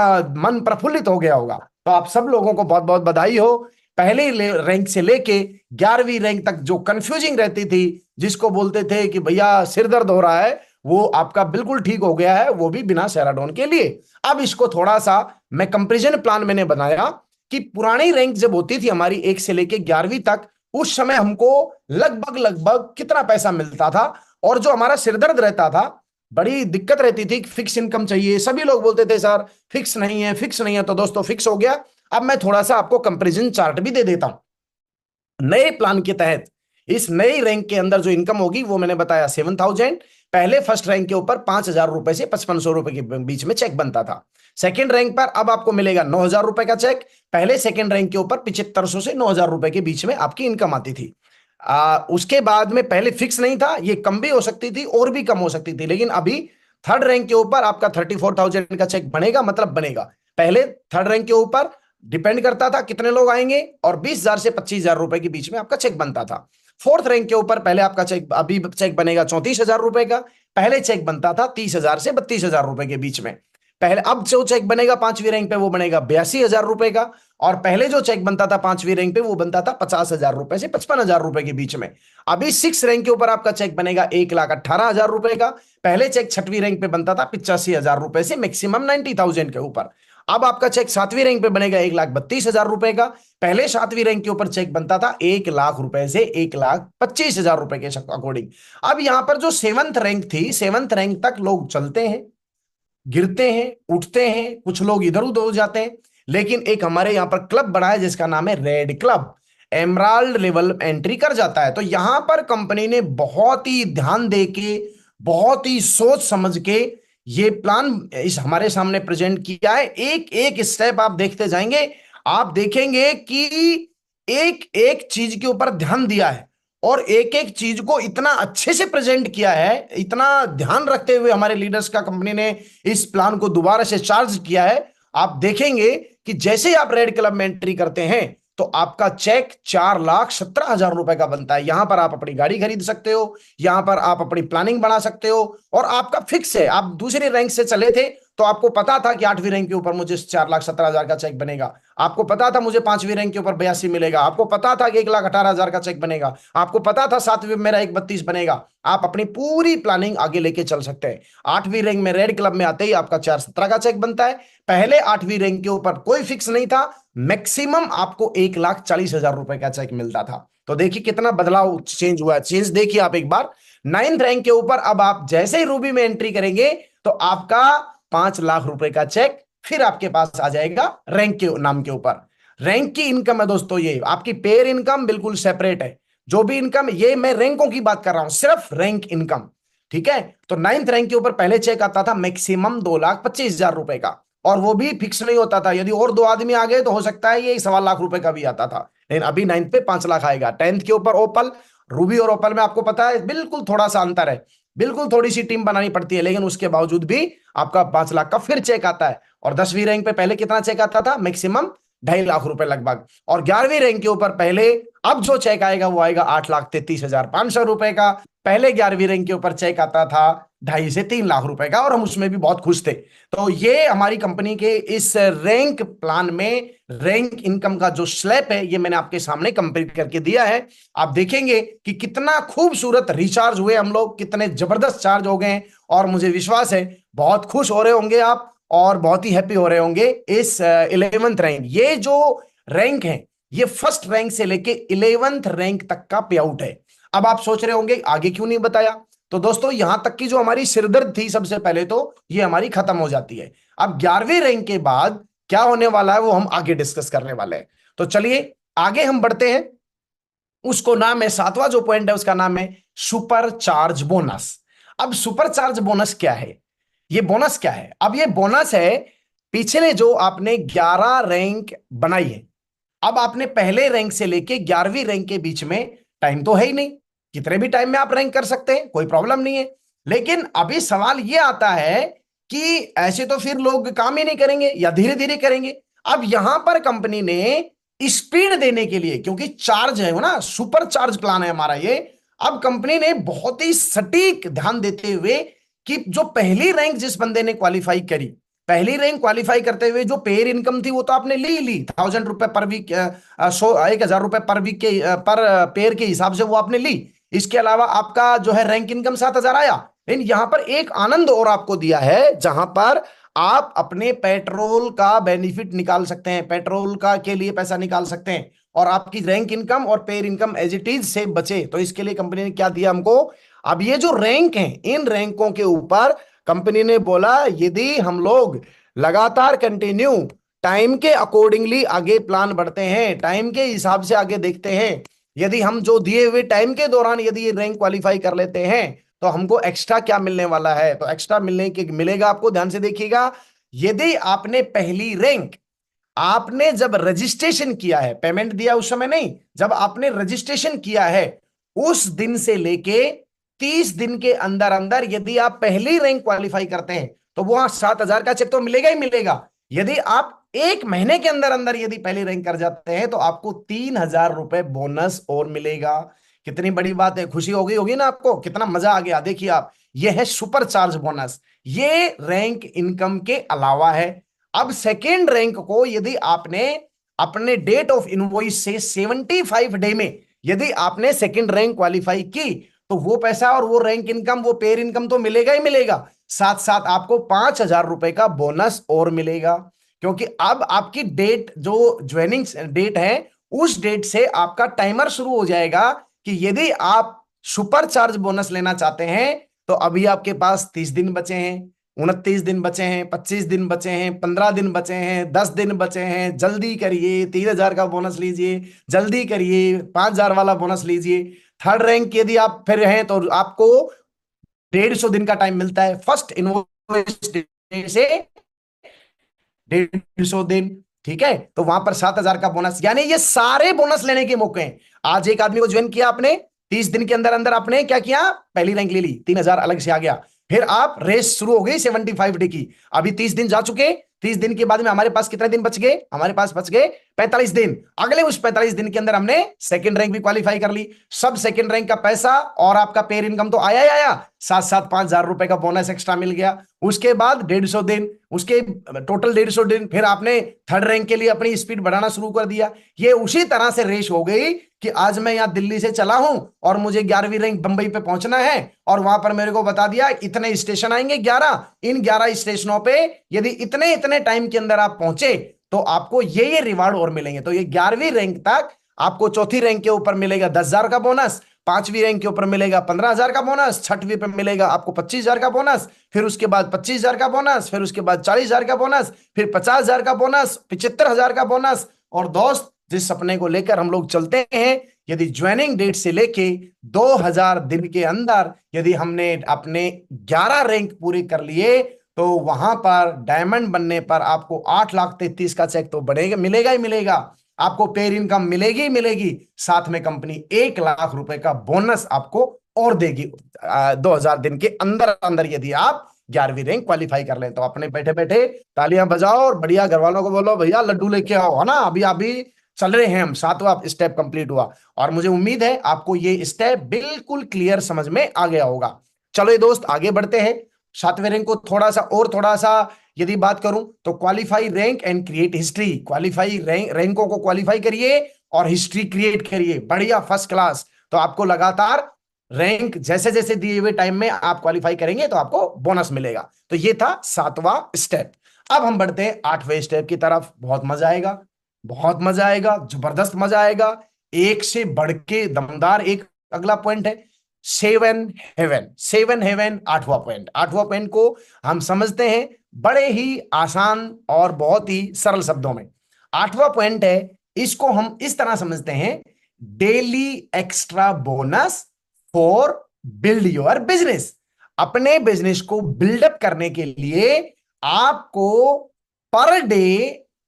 मन प्रफुल्लित हो गया होगा। तो आप सब लोगों को बहुत बहुत बधाई हो। पहले रैंक से लेके 11वीं रैंक तक जो कंफ्यूजिंग रहती थी, जिसको बोलते थे कि भैया सिर दर्द हो रहा है, वो आपका बिल्कुल ठीक हो गया है, वो भी बिना सेराडोन के लिए। अब इसको थोड़ा सा मैं कंपेरिजन प्लान मैंने बनाया कि पुरानी रैंक जब होती थी हमारी 1 से लेके 11वीं तक, उस समय हमको लगभग लगभग कितना पैसा मिलता था और जो हमारा सिरदर्द रहता था, बड़ी दिक्कत रहती थी, फिक्स इनकम चाहिए, सभी लोग बोलते थे सर फिक्स नहीं है फिक्स नहीं है। तो दोस्तों फिक्स हो गया। अब मैं थोड़ा सा आपको कंपैरिजन चार्ट भी दे देता हूं। नए प्लान के तहत इस नई रैंक के अंदर जो इनकम होगी वो मैंने बताया 7,000। पहले फर्स्ट रैंक के ऊपर 5,000 रुपए से 5,500 रुपए के बीच में चेक बनता था। सेकंड रैंक पर अब आपको मिलेगा 9,000 रुपए का चेक। पहले सेकंड रैंक के ऊपर 7,500 से 9,000 रुपए के बीच में आपकी इनकम आती थी। उसके बाद में पहले फिक्स नहीं था, ये कम भी हो सकती थी और भी कम हो सकती थी, लेकिन अभी थर्ड रैंक के ऊपर आपका 34,000 का चेक बनेगा, मतलब बनेगा। पहले थर्ड रैंक के ऊपर डिपेंड करता था कितने लोग आएंगे और 20,000 से 25,000 रुपए के बीच में आपका चेक बनता था। फोर्थ रैंक के ऊपर पहले आपका चेक अभी चेक बनेगा 34,000 रुपए का। पहले चेक बनता था 30,000 से 32,000 रुपए के बीच में। पहले अब जो चेक बनेगा पांचवी रैंक पे वो बनेगा 82,000 रुपए का। और पहले जो चेक बनता था पांचवी रैंक पे वो बनता था 50,000 रुपए से 55,000 रुपए के बीच में। अभी सिक्स रैंक के ऊपर आपका चेक बनेगा 1,18,000 रुपए का। पहले चेक छठवीं रैंक पे बनता था 85,000 रुपए से मैक्सिमम 90,000 के ऊपर। अब आपका चेक सातवीं रैंक पे बनेगा 1,32,000 रुपए का। पहले सातवीं रैंक के ऊपर चेक बनता था 1,00,000 रुपए से 1,25,000 रुपए के अकॉर्डिंग। अब यहां पर जो सेवंथ रैंक थी, सेवंथ रैंक तक लोग चलते हैं, गिरते हैं, उठते हैं, कुछ लोग इधर उधर हो जाते हैं, लेकिन एक हमारे यहां पर क्लब बना है जिसका नाम है red club. Emerald level entry कर जाता है। तो यहां पर कंपनी ने बहुत ही ध्यान दे के, बहुत ही सोच समझ के ये प्लान इस हमारे सामने प्रेजेंट किया है। एक एक स्टेप आप देखते जाएंगे, आप देखेंगे कि एक एक चीज के ऊपर ध्यान दिया है और एक एक चीज को इतना अच्छे से प्रेजेंट किया है, इतना ध्यान रखते हुए हमारे लीडर्स का कंपनी ने इस प्लान को दोबारा से चार्ज किया है। आप देखेंगे कि जैसे ही आप रेड क्लब में एंट्री करते हैं तो आपका चेक 4,17,000 रुपए का बनता है। यहां पर आप अपनी गाड़ी खरीद सकते हो, यहां पर आप अपनी प्लानिंग बना सकते हो और आपका फिक्स है। आप दूसरी रैंक से चले थे तो आपको पता था कि आठवीं रैंक के ऊपर मुझे 4,17,000 का चेक बनेगा, आपको पता था मुझे पांचवीं रैंक के ऊपर 82 मिलेगा, आपको पता था कि 1,18,000 का चेक बनेगा, आपको पता था सातवीं में मेरा 1,32 बनेगा। आप अपनी पूरी प्लानिंग आगे लेके चल सकते हैं। आठवीं रैंक में रेड क्लब में आते ही आपका 4,17 का चेक बनता है। पहले आठवीं रैंक के ऊपर कोई फिक्स नहीं था, मैक्सिमम आपको 1,40,000 रुपए का चेक मिलता था। तो देखिए कितना बदलाव चेंज हुआ है। चेंज देखिए आप एक बार, 9th रैंक के ऊपर अब आप जैसे ही रूबी में एंट्री करेंगे तो आपका 5 लाख रुपए का चेक फिर आपके पास आ जाएगा रैंक के नाम के ऊपर। रैंक की इनकम है दोस्तों, ये आपकी पेयर इनकम बिल्कुल सेपरेट है। जो भी इनकम, ये मैं रैंकों की बात कर रहा हूं, सिर्फ रैंक इनकम, ठीक है। तो 9th रैंक के ऊपर पहले चेक आता था मैक्सिमम 2,25,000 रुपए का, और वो भी फिक्स नहीं होता था, यदि और 2 आदमी आ गए तो हो सकता है ये 1.25 लाख रुपए का भी आता था। लेकिन अभी 9th पे 5 लाख आएगा। 10th के ऊपर ओपल, रूबी और ओपल में आपको पता है बिल्कुल थोड़ा सा अंतर है, बिल्कुल थोड़ी सी टीम बनानी पड़ती है, लेकिन उसके बावजूद भी आपका 5 लाख का फिर चेक आता है। और 10वीं रैंक पे पहले कितना चेक आता था, मैक्सिमम 2.5 लाख रुपए लगभग। और 11वीं रैंक के ऊपर पहले, अब जो चेक आएगा वो आएगा 8,33,500 रुपए का। पहले 11वीं रैंक के ऊपर चेक आता था 2.5 से 3 लाख रुपए का, और हम उसमें भी बहुत खुश थे। तो ये हमारी कंपनी के इस रैंक प्लान में रैंक इनकम का जो स्लैब है, ये मैंने आपके सामने कंपेयर करके दिया है। आप देखेंगे कि कितना खूबसूरत रिचार्ज हुए हम लोग, कितने जबरदस्त चार्ज हो गए हैं। और मुझे विश्वास है बहुत खुश हो रहे होंगे आप, और बहुत ही हैप्पी हो रहे होंगे। इस 11th रैंक, ये जो रैंक है ये फर्स्ट रैंक से लेके 11th रैंक तक का पे आउट है। अब आप सोच रहे होंगे आगे क्यों नहीं बताया। तो दोस्तों यहां तक की जो हमारी सिरदर्द थी सबसे पहले, तो ये हमारी खत्म हो जाती है। अब 11वीं रैंक के बाद क्या होने वाला है वो हम आगे डिस्कस करने वाले हैं। तो चलिए आगे हम बढ़ते हैं। उसको नाम है, 7वां जो पॉइंट है उसका नाम है सुपर चार्ज बोनस। अब सुपर चार्ज बोनस क्या है, ये बोनस क्या है? अब ये बोनस है पिछले जो आपने 11 रैंक बनाई है, अब आपने पहले रैंक से लेके 11वीं रैंक के बीच में टाइम तो है ही नहीं, कितने भी टाइम में आप रैंक कर सकते हैं, कोई प्रॉब्लम नहीं है। लेकिन अभी सवाल यह आता है कि ऐसे तो फिर लोग काम ही नहीं करेंगे या धीरे धीरे करेंगे। अब यहां पर कंपनी ने स्पीड देने के लिए, क्योंकि चार्ज है ना, सुपर चार्ज प्लान है हमारा ये, अब कंपनी ने बहुत ही सटीक ध्यान देते हुए कि जो पहली रैंक जिस बंदे ने क्वालिफाई करी, पहली रैंक क्वालिफाई करते हुए जो पेयर इनकम थी वो तो आपने ली 1,000 रुपए पर वीक, 1,000 रुपए पर वीक के पर पेयर के हिसाब से वो आपने ली। इसके अलावा आपका जो है रैंक इनकम 7,000 आया। लेकिन यहां पर एक आनंद और आपको दिया है, जहां पर आप अपने पेट्रोल का बेनिफिट निकाल सकते हैं, पेट्रोल का के लिए पैसा निकाल सकते हैं, और आपकी रैंक इनकम और pair income as it is से बचे। तो इसके लिए कंपनी ने क्या दिया हमको, अब ये जो रैंक है, इन रैंकों के ऊपर कंपनी ने बोला यदि हम लोग लगातार कंटिन्यू टाइम के अकॉर्डिंगली आगे प्लान बढ़ते हैं, टाइम के हिसाब से आगे देखते हैं, यदि हम जो दिए हुए टाइम के दौरान यदि ये रैंक क्वालिफाई कर लेते हैं तो हमको एक्स्ट्रा क्या मिलने वाला है। तो एक्स्ट्रा मिलेगा आपको, ध्यान से देखिएगा। यदि आपने पहली रैंक, आपने जब रजिस्ट्रेशन किया है, पेमेंट दिया उस समय नहीं, जब आपने रजिस्ट्रेशन किया है उस दिन से लेके 30 दिन के अंदर अंदर यदि आप पहली रैंक क्वालिफाई करते हैं तो वहां 7,000 का चेक तो मिलेगा ही मिलेगा। यदि आप 1 महीने के अंदर अंदर यदि पहली रैंक कर जाते हैं तो आपको 3,000 रुपए बोनस और मिलेगा। कितनी बड़ी बात है, खुशी हो गई होगी ना आपको, कितना मजा आ गया। देखिए आप, यह है सुपर चार्ज बोनस, ये रैंक इनकम के अलावा है। अब सेकेंड रैंक को यदि आपने अपने डेट ऑफ इनवॉइस से 75 डे में यदि आपने सेकेंड रैंक क्वालिफाई की तो वो पैसा और वो रैंक इनकम, वो पेयर इनकम तो मिलेगा ही मिलेगा, साथ साथ आपको 5,000 रुपए का बोनस और मिलेगा। क्योंकि अब आपकी डेट, जो ज्वाइनिंग डेट है, उस डेट से आपका टाइमर शुरू हो जाएगा कि यदि आप सुपर चार्ज बोनस लेना चाहते हैं तो अभी आपके पास 30 दिन बचे हैं, 29 दिन बचे हैं, 25 दिन बचे हैं, 15 दिन बचे हैं, 10 दिन बचे हैं, जल्दी करिए, 3,000 का बोनस लीजिए, जल्दी करिए, 5,000 वाला बोनस लीजिए। थर्ड रैंक यदि आप फिर हैं तो आपको 150 दिन का टाइम मिलता है, फर्स्ट इनवॉइस से 150 दिन, ठीक है। तो वहां पर 7,000 का बोनस, यानी ये सारे बोनस लेने के मौके हैं। आज एक आदमी को ज्वाइन किया आपने, 30 दिन के अंदर अंदर आपने क्या किया, पहली रैंक ले ली, 3,000 अलग से आ गया। फिर आप रेस शुरू हो गई 75 डे की, अभी 30 दिन जा चुके, 30 दिन के बाद में हमारे पास कितने दिन बच गए, हमारे पास बच गए 45 दिन। अगले उस 45 दिन के अंदर हमने सेकंड रैंक भी क्वालिफाई कर ली, सब सेकंड रैंक का पैसा और आपका पेयर इनकम तो आया ही आया, साथ साथ 5,000 रुपए का बोनस एक्स्ट्रा मिल गया। उसके बाद 150 दिन, उसके टोटल 150 दिन, फिर आपने थर्ड रैंक के लिए अपनी स्पीड बढ़ाना शुरू कर दिया। ये उसी तरह से रेस हो गई कि आज मैं यहां दिल्ली से चला हूं और मुझे 11वीं रैंक बंबई पे पहुंचना है, और वहां पर मेरे को बता दिया इतने स्टेशन आएंगे 11, इन 11 स्टेशनों पे यदि इतने इतने टाइम के अंदर आप पहुंचे तो आपको ये रिवार्ड और मिलेंगे। तो ये 11वीं रैंक तक आपको चौथी रैंक के ऊपर मिलेगा 10,000 का बोनस, पांचवी रैंक के ऊपर मिलेगा 15,000 का बोनस, छठवीं पे मिलेगा आपको 25,000 का बोनस, फिर उसके बाद 25,000 का बोनस, फिर उसके बाद 40,000 का बोनस, फिर 50,000 का बोनस, 75,000 का बोनस। और दोस्त, जिस सपने को लेकर हम लोग चलते हैं, यदि ज्वाइनिंग डेट से लेके 2000 दिन के अंदर यदि हमने अपने 11 रैंक पूरे कर लिए, तो वहां पर डायमंड बनने पर आपको 8,33,000 का चेक तो बढ़ेगा, मिलेगा ही मिलेगा। आपको पेयर इनकम मिलेगी ही मिलेगी, साथ में कंपनी 1,00,000 रुपए का बोनस आपको और देगी 2000 दिन के अंदर अंदर, यदि आप 11वीं रैंक क्वालिफाई कर लें। तो अपने बैठे बैठे तालियां बजाओ और बढ़िया घर वालों को बोलो भैया लड्डू लेके आओ, है ना। अभी अभी चल रहे हैं हम, 7वां स्टेप कंप्लीट हुआ, और मुझे उम्मीद है आपको ये स्टेप बिल्कुल क्लियर समझ में आ गया होगा। चलो ये दोस्त आगे बढ़ते हैं। 7वें रैंक को थोड़ा सा यदि बात करूं तो qualify rank and create history. Qualify रैंकों को क्वालिफाई करिए और हिस्ट्री क्रिएट करिए, बढ़िया फर्स्ट क्लास। तो आपको लगातार रैंक जैसे जैसे दिए हुए टाइम में आप क्वालिफाई करेंगे तो आपको बोनस मिलेगा। तो ये था 7वां स्टेप। अब हम बढ़ते हैं 8वें स्टेप की तरफ। बहुत मजा आएगा, बहुत मजा आएगा, जबरदस्त मजा आएगा। एक से बढ़ के दमदार एक अगला पॉइंट है, 7 हेवन। 7 हेवन 8वां पॉइंट। 8वां पॉइंट को हम समझते हैं बड़े ही आसान और बहुत ही सरल शब्दों में। 8वां पॉइंट है, इसको हम इस तरह समझते हैं, daily extra bonus for build your business. अपने बिजनेस को बिल्डअप करने के लिए आपको पर डे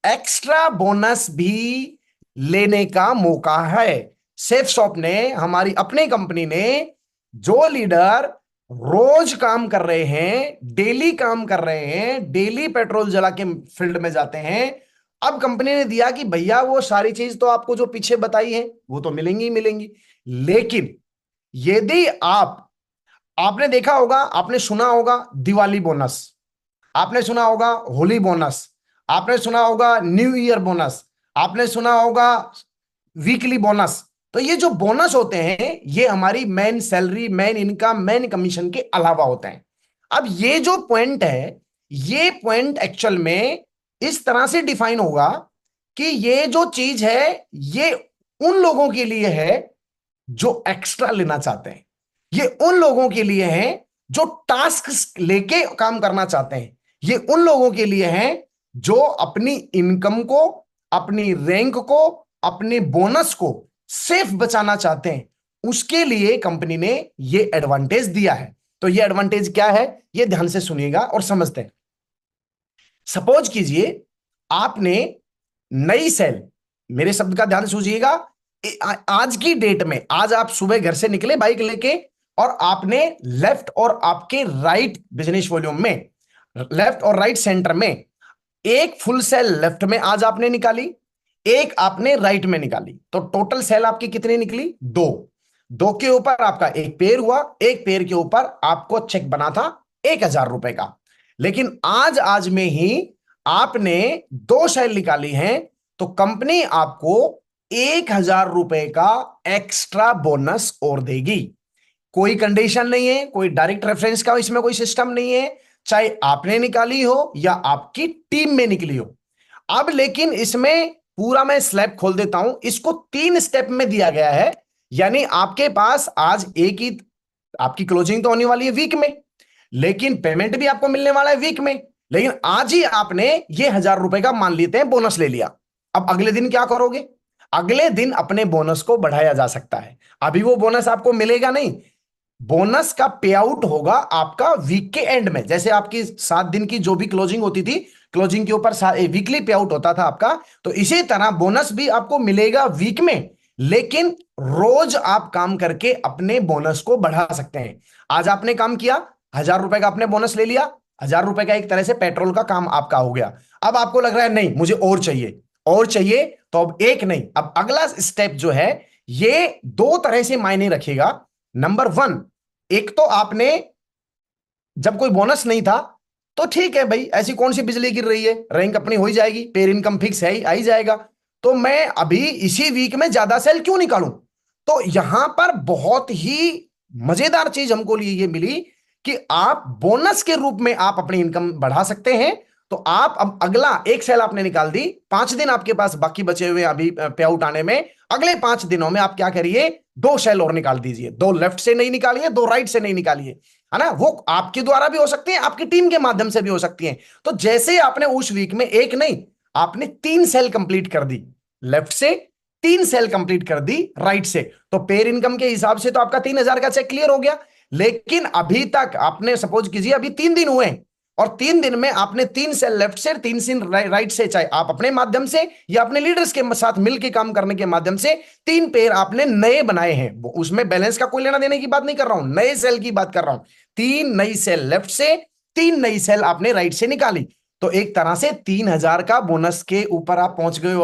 एक्स्ट्रा बोनस भी लेने का मौका है। सेफसॉफ्ट ने, हमारी अपनी कंपनी ने, जो लीडर रोज काम कर रहे हैं, डेली काम कर रहे हैं, डेली पेट्रोल जला के फील्ड में जाते हैं, अब कंपनी ने दिया कि भैया वो सारी चीज तो आपको जो पीछे बताई है वो तो मिलेंगी ही मिलेंगी, लेकिन यदि आपने देखा होगा, आपने सुना होगा दिवाली बोनस, आपने सुना होगा होली बोनस, आपने सुना होगा न्यू ईयर बोनस, आपने सुना होगा वीकली बोनस। तो ये जो बोनस होते हैं ये हमारी main salary, main income, main commission के अलावा होते हैं। अब ये जो पॉइंट है, ये पॉइंट एक्चुअल में इस तरह से डिफाइन होगा कि ये जो चीज है ये उन लोगों के लिए है जो एक्स्ट्रा लेना चाहते हैं, ये उन लोगों के लिए है जो टास्क लेके काम करना चाहते हैं, ये उन लोगों के लिए है जो अपनी इनकम को, अपनी रैंक को, अपने बोनस को सेफ बचाना चाहते हैं। उसके लिए कंपनी ने ये एडवांटेज दिया है। तो ये एडवांटेज क्या है, ये ध्यान से सुनिएगा और समझते हैं। सपोज कीजिए आपने नई सेल, मेरे शब्द का ध्यान सूझिएगा, आज की डेट में, आज आप सुबह घर से निकले बाइक लेके और आपने लेफ्ट और आपके राइट बिजनेस वॉल्यूम में, लेफ्ट और राइट सेंटर में एक फुल सेल लेफ्ट में आज आपने निकाली, एक आपने राइट में निकाली, तो टोटल सेल आपकी कितनी निकली? 2। 2 के ऊपर आपका एक पेयर हुआ, एक पेयर के ऊपर आपको चेक बना था 1,000 रुपए का। लेकिन आज में ही आपने 2 सेल निकाली हैं, तो कंपनी आपको 1,000 रुपए का एक्स्ट्रा बोनस और देगी। कोई कंडीशन नहीं है, कोई डायरेक्ट रेफरेंस का इसमें कोई सिस्टम नहीं है, चाहे आपने निकाली हो या आपकी टीम में निकली हो। अब लेकिन इसमें पूरा मैं स्लैब खोल देता हूं, इसको 3 स्टेप में दिया गया है। यानी आपके पास आज एक ही, आपकी क्लोजिंग तो होने वाली है वीक में, लेकिन पेमेंट भी आपको मिलने वाला है वीक में। लेकिन आज ही आपने ये 1,000 रुपए का मान लेते हैं बोनस ले लिया, अब अगले दिन क्या करोगे? अगले दिन अपने बोनस को बढ़ाया जा सकता है। अभी वो बोनस आपको मिलेगा नहीं, बोनस का पे आउट होगा आपका वीक के एंड में। जैसे आपकी 7 दिन की जो भी क्लोजिंग होती थी, क्लोजिंग के ऊपर वीकली पे आउट होता था आपका, तो इसी तरह बोनस भी आपको मिलेगा वीक में, लेकिन रोज आप काम करके अपने बोनस को बढ़ा सकते हैं। आज आपने काम किया, 1,000 रुपए का आपने बोनस ले लिया, 1,000 रुपए का एक तरह से पेट्रोल का काम आपका हो गया। अब आपको लग रहा है नहीं मुझे और चाहिए, और चाहिए, तो अब एक नहीं, अब अगला स्टेप जो है ये 2 तरह से मायने रखेगा। नंबर 1, एक तो आपने जब कोई बोनस नहीं था तो ठीक है भाई, ऐसी कौन सी बिजली गिर रही है, रैंक अपनी हो ही जाएगी, पेयर इनकम फिक्स है ही, आ ही जाएगा, तो मैं अभी इसी वीक में ज्यादा सेल क्यों निकालूं। तो यहां पर बहुत ही मजेदार चीज हमको लिए ये मिली कि आप बोनस के रूप में आप अपनी इनकम बढ़ा सकते हैं, तो आप अब अगला एक सेल आपने निकाल दी, 5 दिन आपके पास बाकी बचे हुए अभी पे आउट आने में। अगले 5 दिनों में आप क्या करिए, 2 सेल और निकाल दीजिए। 2 लेफ्ट से नहीं निकालिए, 2 राइट से नहीं निकालिए, है ना। वो आपके द्वारा भी हो सकती है, आपकी टीम के माध्यम से भी हो सकती है। तो जैसे ही आपने उस वीक में एक नहीं, आपने 3 सेल कंप्लीट कर दी लेफ्ट से, 3 सेल कंप्लीट कर दी राइट से, तो पेयर इनकम के हिसाब से तो आपका 3,000 का चेक क्लियर हो गया। लेकिन अभी तक आपने, सपोज कीजिए अभी 3 दिन हुए, और 3 दिन में आपने 3 सेल लेफ्ट से, 3 सेल राइट से, चाहे आप अपने माध्यम से या अपने लीडर्स के साथ मिलकर काम करने के माध्यम से 3 पेयर आपने नए बनाए हैं। उसमें बैलेंस का कोई लेना देने की बात नहीं कर रहा हूं, नए सेल की बात कर रहा हूं। 3 नई सेल लेफ्ट से, 3 नई सेल आपने राइट से निकाली, तो एक तरह से 3,000 का बोनस के ऊपर आप पहुंच गए हो।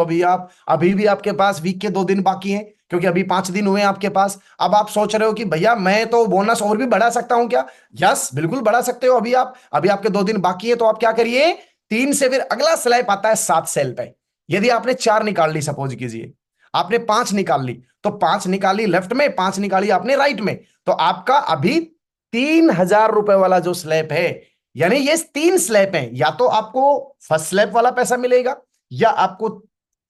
अभी भी आपके पास वीक के 2 दिन बाकी हैं, क्योंकि अभी 5 दिन हुए हैं आपके पास। अब आप सोच रहे हो कि भैया मैं तो बोनस और भी बढ़ा सकता हूं क्या? यस, बिल्कुल बढ़ा सकते हो। अभी आपके 2 दिन बाकी है, तो आप क्या करिए, 3 से फिर अगला स्लैब आता है 7 सेल पे। यदि आपने 4 निकाल ली, सपोज कीजिए आपने 5 निकाल ली, तो 5 निकाली लेफ्ट में, 5 निकाली आपने राइट में, तो आपका अभी 3,000 रुपए वाला जो स्लैब है, यानी ये 3 स्लैब हैं, या तो आपको फर्स्ट स्लैब वाला पैसा मिलेगा, या आपको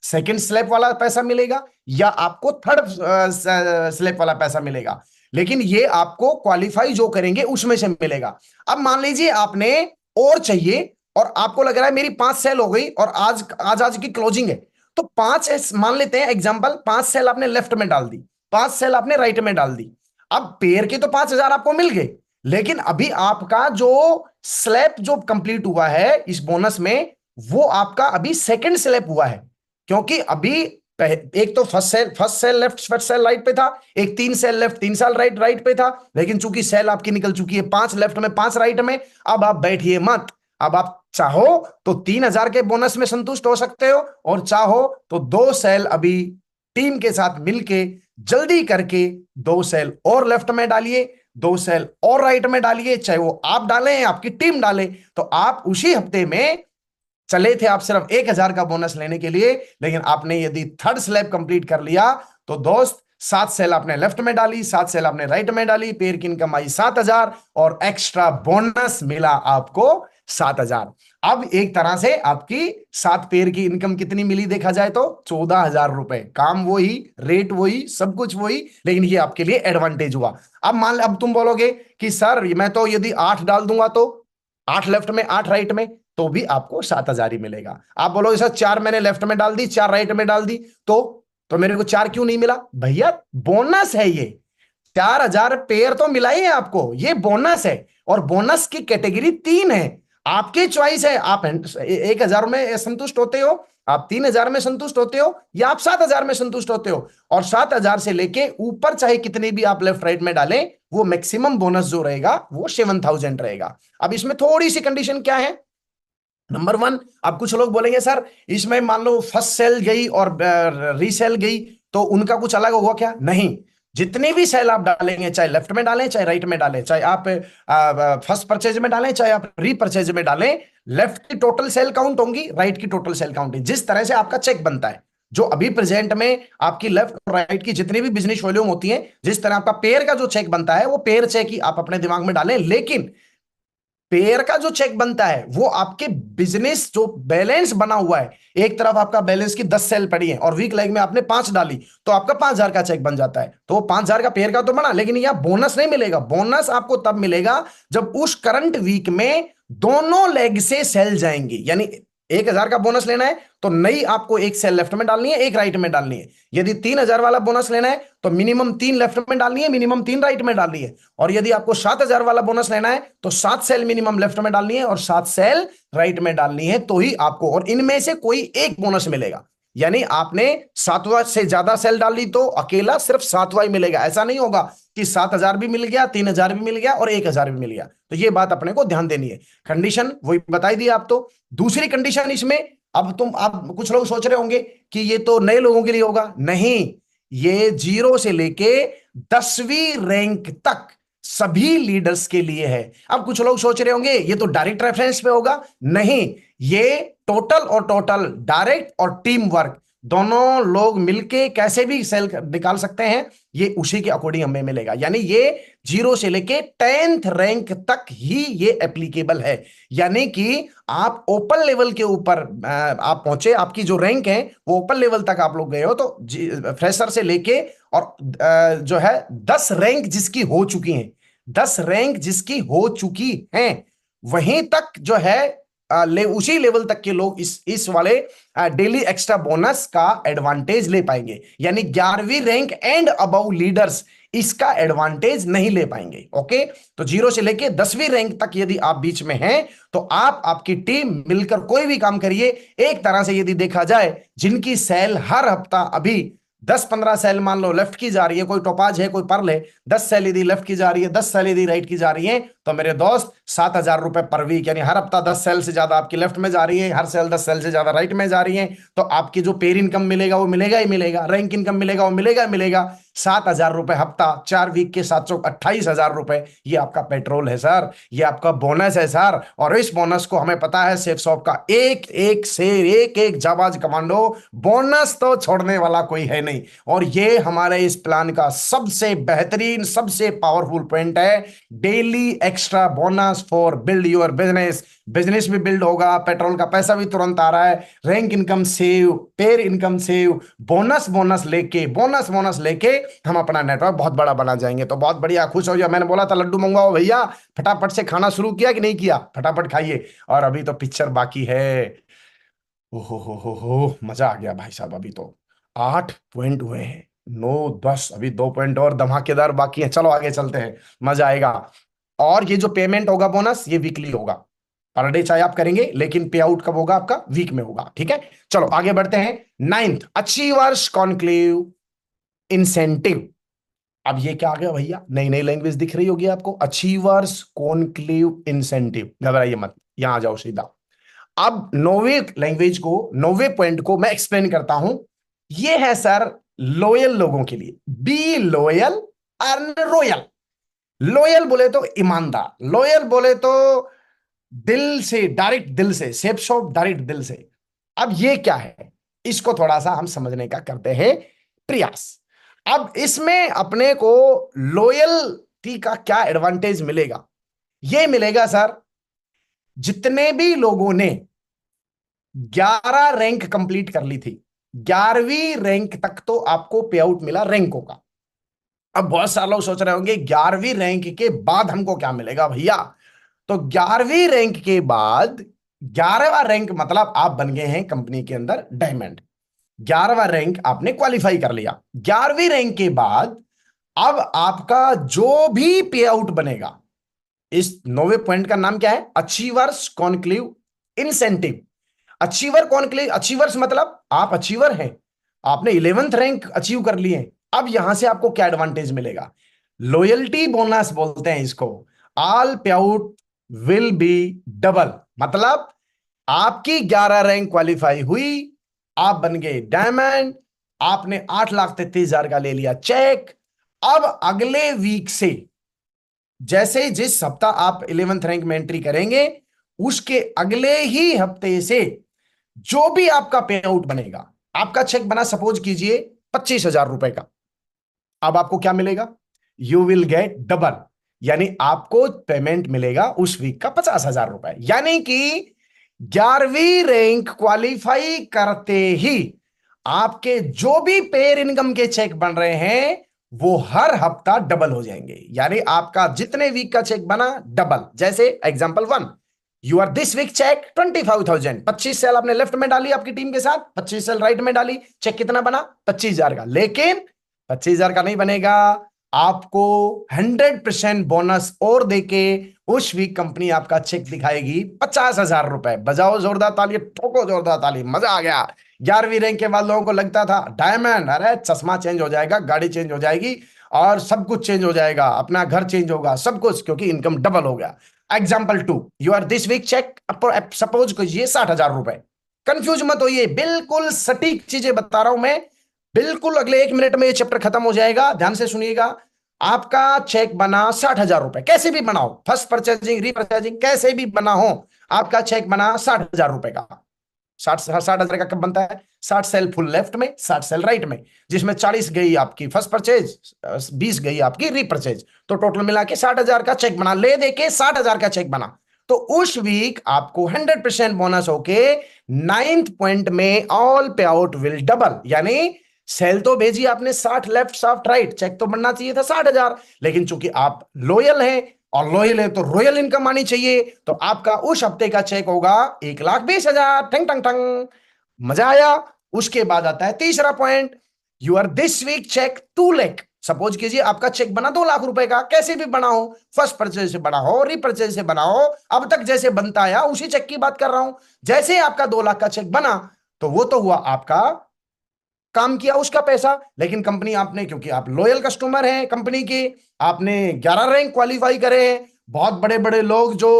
सेकंड स्लैब वाला पैसा मिलेगा, या आपको थर्ड स्लैब वाला पैसा मिलेगा। लेकिन ये आपको क्वालिफाई जो करेंगे उसमें से मिलेगा। अब मान लीजिए आपने और चाहिए, और आपको लग रहा है मेरी 5 सेल हो गई और आज की क्लोजिंग है, तो 5 मान लेते हैं एग्जांपल, 5 सेल आपने लेफ्ट में डाल दी, 5 सेल आपने राइट में डाल दी। अब पेयर के तो 5,000 आपको मिल गए, लेकिन अभी आपका जो स्लैब जो कंप्लीट हुआ है इस बोनस में, वो आपका अभी सेकंड स्लैब हुआ है। क्योंकि अभी एक तो first cell left, first cell right पे था, एक 3 सेल लेफ्ट, 3 सेल राइट पे था। लेकिन चूंकि सेल आपकी निकल चुकी है 5 लेफ्ट में, 5 राइट में, अब आप बैठिए मत। अब आप चाहो तो 3,000 के बोनस में संतुष्ट हो सकते हो, और चाहो तो 2 सेल अभी टीम के साथ मिलके जल्दी करके 2 सेल और लेफ्ट में डालिए, 2 सेल और राइट में डालिए, चाहे वो आप डालें या आपकी टीम डाले। तो आप उसी हफ्ते में चले थे, आप सिर्फ 1,000 का बोनस लेने के लिए, लेकिन आपने यदि थर्ड स्लैब कंप्लीट कर लिया, तो दोस्त 7 सेल आपने लेफ्ट में डाली, 7 सेल आपने राइट में डाली, पेयर की इनकम आई 7,000, और एक्स्ट्रा बोनस मिला आपको 7,000। अब एक तरह से आपकी 7 पेयर की इनकम कितनी मिली देखा जाए तो 14,000 रुपए। काम वही, रेट वही, सब कुछ वही, लेकिन ये आपके लिए एडवांटेज हुआ। अब तुम बोलोगे कि सर मैं तो यदि 8 डाल दूंगा, तो 8 लेफ्ट में 8 राइट में, तो भी आपको 7,000 ही मिलेगा। आप बोलोगे सर 4 मैंने लेफ्ट में डाल दी, 4 राइट में डाल दी, तो मेरे को 4 क्यों नहीं मिला? भैया बोनस है ये, 4,000 पेयर तो मिला ही है आपको, ये बोनस है। और बोनस की कैटेगरी 3 है, आपकी चॉइस है। आप 1,000 में संतुष्ट होते हो, आप 3,000 में संतुष्ट होते हो, या आप 7,000 में संतुष्ट होते हो। और 7,000 से लेके ऊपर चाहे कितने भी आप लेफ्ट राइट में डालें, वो मैक्सिमम बोनस जो रहेगा वो 7,000 रहेगा। अब इसमें थोड़ी सी कंडीशन क्या है? नंबर 1, अब कुछ लोग बोलेंगे सर इसमें मान लो फर्स्ट सेल गई और रीसेल गई, तो उनका कुछ अलग होगा क्या? नहीं, जितने भी सेल आप डालेंगे, चाहे लेफ्ट में डालें चाहे राइट में डालें, चाहे आप फर्स्ट परचेज में डालें चाहे आप रीपरचेज में डालें, लेफ्ट की टोटल सेल काउंट होंगी, राइट की टोटल सेल काउंट। जिस तरह से आपका चेक बनता है, जो अभी प्रेजेंट में आपकी लेफ्ट और राइट की जितनी भी बिजनेस वॉल्यूम होती है, जिस तरह आपका पेयर का जो चेक बनता है, वो पेयर चेक ही आप अपने दिमाग में डालें। लेकिन पेयर का जो चेक बनता है वो आपके बिजनेस जो बैलेंस बना हुआ है, एक तरफ आपका बैलेंस की 10 सेल पड़ी है और वीक लाइक में आपने 5 डाली, तो आपका 5,000 का चेक बन जाता है। तो 5,000 का पेयर का तो बना, लेकिन यह बोनस नहीं मिलेगा। बोनस आपको तब मिलेगा जब उस करंट वीक में दोनों लेग से सेल जाएंगी। यानी 1,000 का बोनस लेना है तो नई आपको एक सेल लेफ्ट में डालनी है, एक राइट में डालनी है। यदि 3,000 वाला बोनस लेना है तो मिनिमम 3 लेफ्ट में डालनी है, मिनिमम 3 राइट में डालनी है। और यदि आपको 7,000 वाला बोनस लेना है तो 7 सेल मिनिमम लेफ्ट में डालनी है और 7 सेल राइट में डालनी है, तो ही आपको, और इनमें से कोई एक बोनस मिलेगा। यानी आपने 7वां से ज्यादा सेल डाल ली तो अकेला सिर्फ 7वां ही मिलेगा। ऐसा नहीं होगा कि 7,000 भी मिल गया, 3,000 भी मिल गया और 1,000 भी मिल गया। तो ये बात अपने को ध्यान देनी है। कंडीशन वही बताई दी आप। तो दूसरी कंडीशन इसमें, अब कुछ लोग सोच रहे होंगे कि ये तो नए लोगों के लिए होगा। नहीं, ये 0 से लेके 10वीं रैंक तक सभी लीडर्स के लिए है। अब कुछ लोग सोच रहे होंगे ये तो डायरेक्ट रेफरेंस पे होगा। नहीं, ये टोटल और टोटल, डायरेक्ट और टीम वर्क दोनों लोग मिलके कैसे भी सेल निकाल सकते हैं, ये उसी के अकॉर्डिंग हमें मिलेगा। यानी ये 0 से लेके 10th रैंक तक ही ये एप्लीकेबल है। यानी कि आप ओपन लेवल के ऊपर आप पहुंचे, आपकी जो रैंक है वो ओपन लेवल तक आप लोग गए हो, तो फ्रेशर से लेके और जो है 10 रैंक जिसकी हो चुकी हैं, 10 रैंक जिसकी हो चुकी हैं, वहीं तक जो है उसी लेवल तक के लोग इस वाले डेली एक्स्ट्रा बोनस का एडवांटेज ले पाएंगे। यानी 11वीं रैंक एंड अबव लीडर्स इसका एडवांटेज नहीं ले पाएंगे। ओके, तो 0 से लेके 10वीं रैंक तक यदि आप बीच में हैं, तो आप आपकी टीम मिलकर कोई भी काम करिए। एक तरह से यदि देखा जाए, जिनकी सेल हर हफ्ता अभी 10-15 सेल मान लो लेफ्ट की जा रही है, कोई टोपाज है कोई पर्ल है, 10 सेल यदि लेफ्ट की जा रही है, 10 सेल यदि राइट की जा रही है, तो मेरे दोस्त 7,000 रुपए पर वीक, यानी हर हफ्ता 10 सेल से ज्यादा आपकी लेफ्ट में जा रही है, हर सेल 10 सेल से ज्यादा राइट में जा रही है, तो आपकी जो पेर इनकम मिलेगा वो मिलेगा ही मिलेगा, रैंक इनकम मिलेगा वो मिलेगा ही मिलेगा। 7,000 रुपए हफ्ता, 4 वीक के 728,000 रुपए, ये आपका पेट्रोल है सर, ये आपका बोनस है सर। और इस बोनस को हमें पता है सेफ शॉप का एक एक शेर, एक एक जाबाज कमांडो, बोनस तो छोड़ने वाला कोई है नहीं। और ये हमारे इस प्लान का सबसे बेहतरीन, सबसे पावरफुल पॉइंट है, daily extra bonus for build your business. Business भी बिल्ड होगा, पेट्रोल का पैसा भी तुरंत आ रहा है, रैंक इनकम सेव, पेर इनकम सेव, बोनस बोनस लेके, बोनस बोनस लेके हम अपना नेटवर्क बहुत बड़ा बना जाएंगे। तो बहुत बढ़िया, खुश हो जाओ। मैंने बोला था लड्डू मंगवाओ भैया, फटाफट से खाना शुरू किया कि नहीं किया? फटाफट खाइए। और अभी तो पिक्चर बाकी है। ओहो हो, मजा आ गया भाई साहब। अभी तो 8 पॉइंट हुए हैं, 9 10, अभी 2 पॉइंट और धमाकेदार बाकी है। चलो आगे चलते हैं, मजा आएगा। और ये जो पेमेंट होगा बोनस, ये वीकली होगा, पर डे चाहे आप करेंगे, लेकिन पे आउट कब होगा? आपका वीक में होगा। ठीक है, चलो आगे बढ़ते हैं। 9th, achievers conclave incentive. अब ये क्या आ गया भैया? नई नई लैंग्वेज दिख रही होगी आपको, अचीवर्स कॉन्क्लेव इंसेंटिव। घबराइए मत, यहां आ जाओ सीधा। अब 9वीं लैंग्वेज को, 9वें पॉइंट को मैं एक्सप्लेन करता हूं। ये है सर लॉयल लोगों के लिए, be loyal earn royal. Loyal बोले तो ईमानदार, लॉयल बोले तो दिल से, डायरेक्ट दिल से, सेफ शॉप डायरेक्ट दिल से। अब ये क्या है, इसको थोड़ा सा हम समझने का करते हैं प्रयास। अब इसमें अपने को लॉयल्टी का क्या एडवांटेज मिलेगा? ये मिलेगा सर, जितने भी लोगों ने 11 रैंक कंप्लीट कर ली थी, 11वीं रैंक तक तो आपको पे आउट मिला रैंकों का। अब बहुत सारे लोग सोच रहे होंगे 11वीं रैंक के बाद हमको क्या मिलेगा भैया? तो 11वीं रैंक के बाद, 11वां रैंक मतलब आप बन गए हैं कंपनी के अंदर डायमंड। 11वां रैंक आपने क्वालिफाई कर लिया। 11वीं रैंक के बाद अब आपका जो भी पे आउट बनेगा, इस 9वें पॉइंट का नाम क्या है? Achievers conclave incentive. Achiever conclave, achievers मतलब आप अचीवर हैं, आपने 11th रैंक अचीव कर लिए। अब यहां से आपको क्या एडवांटेज मिलेगा? लॉयल्टी बोनस बोलते हैं इसको। ऑल पे आउट विल बी डबल। मतलब आपकी 11 रैंक क्वालिफाई हुई, आप बन गए डायमंड, आपने 8,33,000 का ले लिया चेक। अब अगले वीक से, जैसे ही जिस हफ्ता आप 11th रैंक में एंट्री करेंगे, उसके अगले ही हफ्ते से जो भी आपका पे आउट बनेगा, आपका चेक बना सपोज कीजिए 25,000 रुपए का, अब आपको क्या मिलेगा? You will get double. यानी आपको पेमेंट मिलेगा उस वीक का 50,000 रुपए। यानी कि 11वीं रैंक क्वालिफाई करते ही आपके जो भी पेयर इनकम के चेक बन रहे हैं, वो हर हफ्ता डबल हो जाएंगे। यानी आपका जितने वीक का चेक बना, डबल। जैसे example 1, you are this week check 25,000, 25 cell आपने लेफ्ट में डाली आपकी टीम के साथ, 25 सेल राइट में डाली, चेक कितना बना? 25,000 का। लेकिन 25,000 का नहीं बनेगा, आपको 100% बोनस और देके उस वीक कंपनी आपका चेक दिखाएगी 50,000 रुपए। बजाओ जोरदार ताली, ठोको जोरदार ताली, मजा आ गया। 11वीं रैंक के बाद लोगों को लगता था डायमंड, अरे चश्मा चेंज हो जाएगा, गाड़ी चेंज हो जाएगी, और सब कुछ चेंज हो जाएगा, अपना घर चेंज होगा, सब कुछ, क्योंकि इनकम डबल हो गया। Example 2, you are this week check suppose कीजिए 60,000 रुपए। कंफ्यूज मत होइए, बिल्कुल सटीक चीजें बता रहा हूं मैं, बिल्कुल अगले 1 मिनट में ये चैप्टर खत्म हो जाएगा, ध्यान से सुनिएगा। आपका चेक बना 60,000 रुपए, कैसे भी बनाओ, फर्स्ट परचेजिंग, रीपरचेजिंग, कैसे भी बना हो, आपका चेक बना 60,000 रुपए का। 60 60,000 का कब बनता है? 60 सेल फुल लेफ्ट में, 60 सेल राइट में, जिसमें 40 गई आपकी फर्स्ट परचेज, 20 गई आपकी रीपरचेज, तो टोटल मिला के 60,000 का चेक बना, ले दे के 60,000 का चेक बना। तो उस वीक आपको 100% बोनस होके 9th पॉइंट में ऑल पे आउट विल डबल, यानी सेल तो भेजी आपने 60 लेफ्ट 60 राइट, चेक तो बनना चाहिए था 60,000, लेकिन चूंकि आप लॉयल हैं और लॉयल है तो रॉयल इनकम आनी चाहिए, तो आपका उस हफ्ते का चेक होगा 1,20,000। ठंग ठंग ठंग, मजा आया। उसके बाद आता है तीसरा point, your this week check 2 lakh. Suppose कीजिए आपका चेक बना 2 लाख रुपए का, कैसे भी बना हो, फर्स्ट परचेज से बना हो, रीपरचेज से बना हो, अब तक जैसे बनता आया उसी चेक की बात कर रहा हूं। जैसे ही आपका 2 लाख का चेक बना, तो वो तो हुआ आपका काम किया उसका पैसा, लेकिन कंपनी आपने, क्योंकि आप लॉयल कस्टमर हैं कंपनी के, आपने 11 रैंक क्वालिफाई करे हैं, बहुत बड़े बड़े लोग जो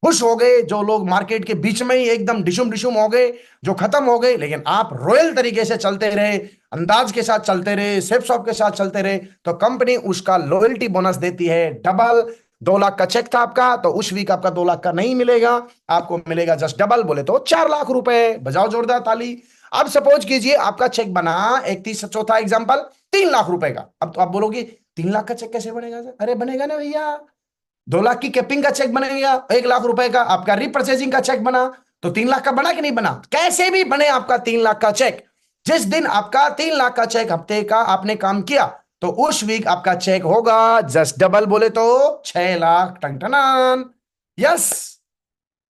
खुश हो गए, जो लोग मार्केट के बीच में ही एकदम डिशुम डिशुम हो गए, जो खत्म हो गए, लेकिन आप रॉयल तरीके से चलते रहे, अंदाज के साथ चलते रहे, सेफ शॉप के साथ चलते रहे, तो कंपनी उसका लॉयल्टी बोनस देती है डबल। 2 लाख का चेक था आपका, तो उस वीक आपका 2 लाख का नहीं मिलेगा, आपको मिलेगा जस्ट डबल, बोले तो 4 लाख रुपए। बजाओ जोरदार ताली। अब सपोज कीजिए आपका चेक बना, एक तीस चौथा एग्जांपल, 3 लाख रुपए का। अब तो आप बोलोगे 3 लाख का चेक कैसे बनेगा सर? अरे बनेगा ना भैया, 2 लाख की कैपिंग का चेक बनेगा, 1 लाख रुपए का आपका रीपरचेजिंग का चेक बना, तो 3 लाख का बना कि नहीं बना? कैसे भी बने आपका 3 लाख का चेक, जिस दिन आपका 3 लाख का चेक हफ्ते का आपने काम किया, तो उस वीक आपका चेक होगा जस्ट डबल, बोले तो 6 लाख। टंगटनान, यस।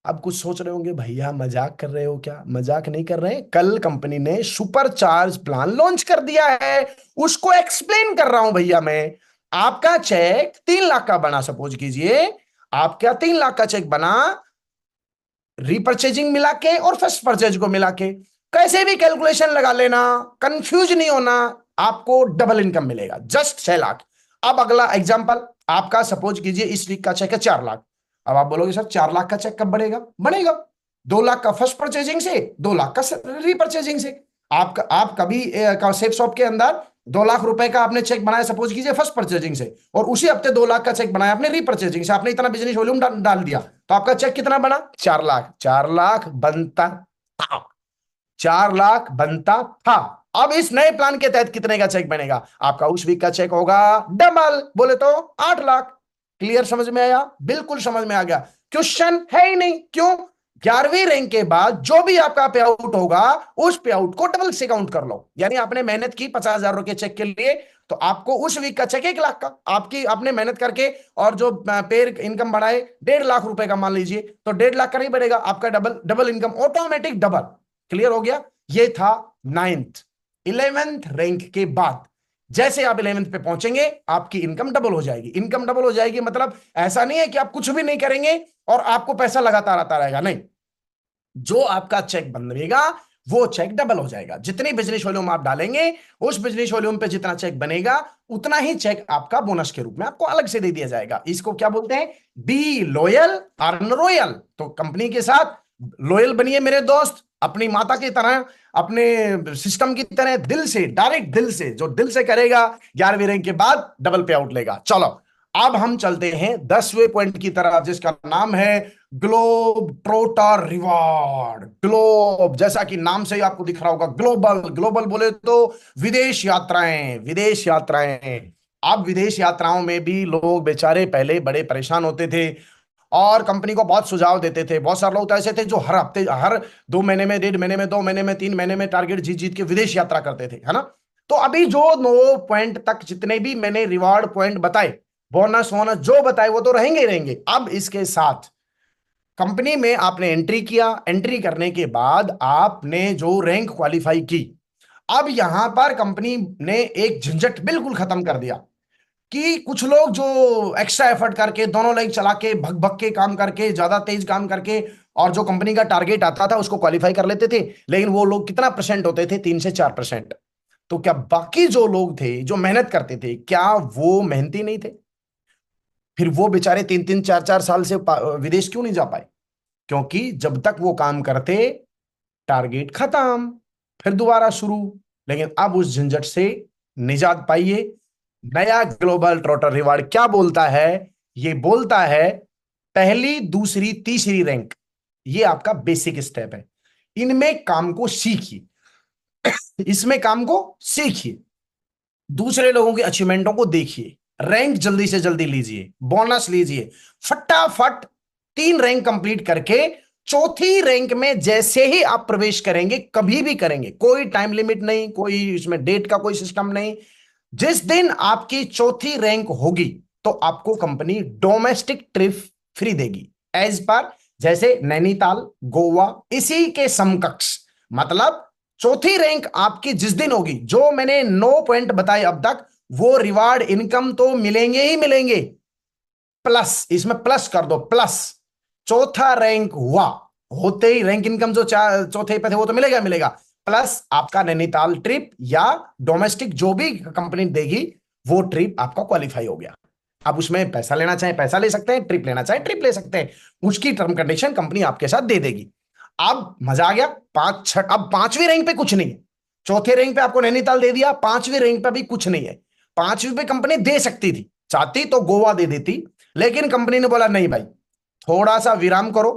अब कुछ सोच रहे होंगे भैया मजाक कर रहे हो क्या? मजाक नहीं कर रहे हैं, कल कंपनी ने सुपर चार्ज प्लान लॉन्च कर दिया है, उसको एक्सप्लेन कर रहा हूं भैया मैं। आपका चेक 3 लाख का बना, सपोज कीजिए आपका 3 लाख का चेक बना, रीपरचेजिंग मिला के और फर्स्ट परचेज को मिला के, कैसे भी कैलकुलेशन लगा लेना, कंफ्यूज नहीं होना, आपको डबल इनकम मिलेगा जस्ट 6 लाख। अब अगला एग्जांपल आपका, सपोज कीजिए इस वीक का चेक है 4 लाख। अब आप बोलोगे सर 4 लाख का चेक कब बनेगा? बनेगा 2 लाख का फर्स्ट परचेजिंग से, 2 लाख का रीपरचेजिंग से। आप कभी सेफ शॉप के अंदर 2 लाख रुपए का आपने चेक बनाया, सपोज कीजिए फर्स्ट परचेजिंग से, और उसी हफ्ते 2 लाख का चेक बनाया आपने रीपरचेजिंग से, आपने इतना बिजनेस वॉल्यूम डाल दिया, तो आपका चेक कितना बना? 4 लाख। 4 लाख बनता था, 4 लाख बनता था। अब इस नए प्लान के तहत कितने का चेक बनेगा? आपका उस वीक का चेक होगा डबल, बोले तो 8 लाख। क्लियर? समझ में आया? बिल्कुल समझ में आ गया, क्वेश्चन है ही नहीं। क्यों? 11वीं रैंक के बाद जो भी आपका पे आउट होगा, उस पे आउट को डबल से काउंट कर लो। यानी आपने मेहनत की 50,000 के चेक के लिए, तो आपको उस वीक का चेक 1 लाख का, आपकी आपने मेहनत करके और जो पेर इनकम बढ़ाए 1.5 लाख रुपए का मान लीजिए, तो 1.5 लाख का नहीं बढ़ेगा आपका, double double income automatic double. Clear हो गया? ये था 9th। 11th रैंक के बाद जैसे आप 11th पे पहुंचेंगे, आपकी इनकम डबल हो जाएगी। इनकम डबल हो जाएगी मतलब ऐसा नहीं है कि आप कुछ भी नहीं करेंगे और आपको पैसा लगातार आता रहेगा, नहीं। जो आपका चेक बनेगा वो चेक डबल हो जाएगा। जितनी बिजनेस वॉल्यूम आप डालेंगे, उस बिजनेस वॉल्यूम पे जितना चेक बनेगा, उतना ही चेक आपका बोनस के रूप में आपको अलग से दे दिया जाएगा। इसको क्या बोलते हैं? Be loyal earn royal. तो कंपनी के साथ लॉयल बनिए मेरे दोस्त, अपनी माता की तरह, अपने सिस्टम की तरह, दिल से, डायरेक्ट दिल से, जो दिल से करेगा 11वीं रैंक के बाद डबल पे आउट लेगा। चलो अब हम चलते हैं 10वें पॉइंट की तरफ, जिसका नाम है ग्लोब ट्रोटर रिवॉर्ड। ग्लोब, जैसा कि नाम से ही आपको दिख रहा होगा, ग्लोबल। ग्लोबल बोले तो विदेश यात्राएं, विदेश यात्राएं। अब विदेश यात्राओं में भी लोग बेचारे पहले बड़े परेशान होते थे और कंपनी को बहुत सुझाव देते थे। बहुत सारे लोग तो ऐसे थे जो हर हफ्ते, हर 2 महीने में, 1.5 महीने में, 2 महीने में, 3 महीने में टारगेट जीत जीत के विदेश यात्रा करते थे, है ना। तो अभी जो 9 पॉइंट तक जितने भी मैंने रिवार्ड पॉइंट बताए, बोनस वोनस जो बताए, वो तो रहेंगे ही रहेंगे। अब इसके साथ कंपनी में आपने एंट्री किया, एंट्री करने के बाद आपने जो रैंक क्वालिफाई की, अब यहां पर कंपनी ने एक झंझट बिल्कुल खत्म कर दिया कि कुछ लोग जो एक्स्ट्रा एफर्ट करके, दोनों लेग चला के, भग भग के काम करके, ज्यादा तेज काम करके, और जो कंपनी का टारगेट आता था उसको क्वालिफाई कर लेते थे, लेकिन वो लोग कितना परसेंट होते थे? 3 से 4%। तो क्या बाकी जो लोग थे जो मेहनत करते थे, क्या वो मेहनती नहीं थे? फिर वो बेचारे 3 3 4 4 साल से विदेश क्यों नहीं जा पाए? क्योंकि जब तक वो काम करते, टारगेट खत्म, फिर दोबारा शुरू। लेकिन अब उस झंझट से निजात पाइए। नया ग्लोबल ट्रोटर रिवार्ड क्या बोलता है? ये बोलता है पहली, दूसरी, तीसरी रैंक, ये आपका बेसिक स्टेप है। इनमें काम को सीखिए, इसमें काम को सीखिए, दूसरे लोगों के अचीवमेंटों को देखिए, रैंक जल्दी से जल्दी लीजिए, बोनस लीजिए, फटाफट 3 रैंक कंप्लीट करके चौथी रैंक में जैसे ही आप प्रवेश करेंगे, कभी भी करेंगे, कोई टाइम लिमिट नहीं, कोई इसमें डेट का कोई सिस्टम नहीं, जिस दिन आपकी चौथी रैंक होगी तो आपको कंपनी डोमेस्टिक ट्रिप फ्री देगी, एज पर जैसे नैनीताल, गोवा, इसी के समकक्ष। मतलब चौथी रैंक आपकी जिस दिन होगी, जो मैंने 9 पॉइंट बताए अब तक, वो रिवार्ड इनकम तो मिलेंगे ही मिलेंगे, प्लस इसमें प्लस कर दो, प्लस चौथा रैंक हुआ होते ही रैंक इनकम जो चौथे पे थे वो तो मिलेगा मिलेगा, प्लस आपका नैनीताल ट्रिप या डोमेस्टिक जो भी कंपनी देगी वो ट्रिप आपका क्वालिफाई हो गया। अब उसमें पैसा लेना चाहे पैसा ले सकते हैं, ट्रिप लेना चाहे ट्रिप ले सकते हैं, उसकी टर्म कंडीशन कंपनी आपके साथ दे देगी। अब मजा आ गया। अब 5वीं रैंक पे कुछ नहीं है, चौथे रैंक पे आपको नैनीताल दे दिया, 5वीं रैंक पे भी कुछ नहीं है। 5वीं पे कंपनी दे सकती थी, चाहती तो गोवा दे देती, लेकिन कंपनी ने बोला नहीं भाई, थोड़ा सा विराम करो,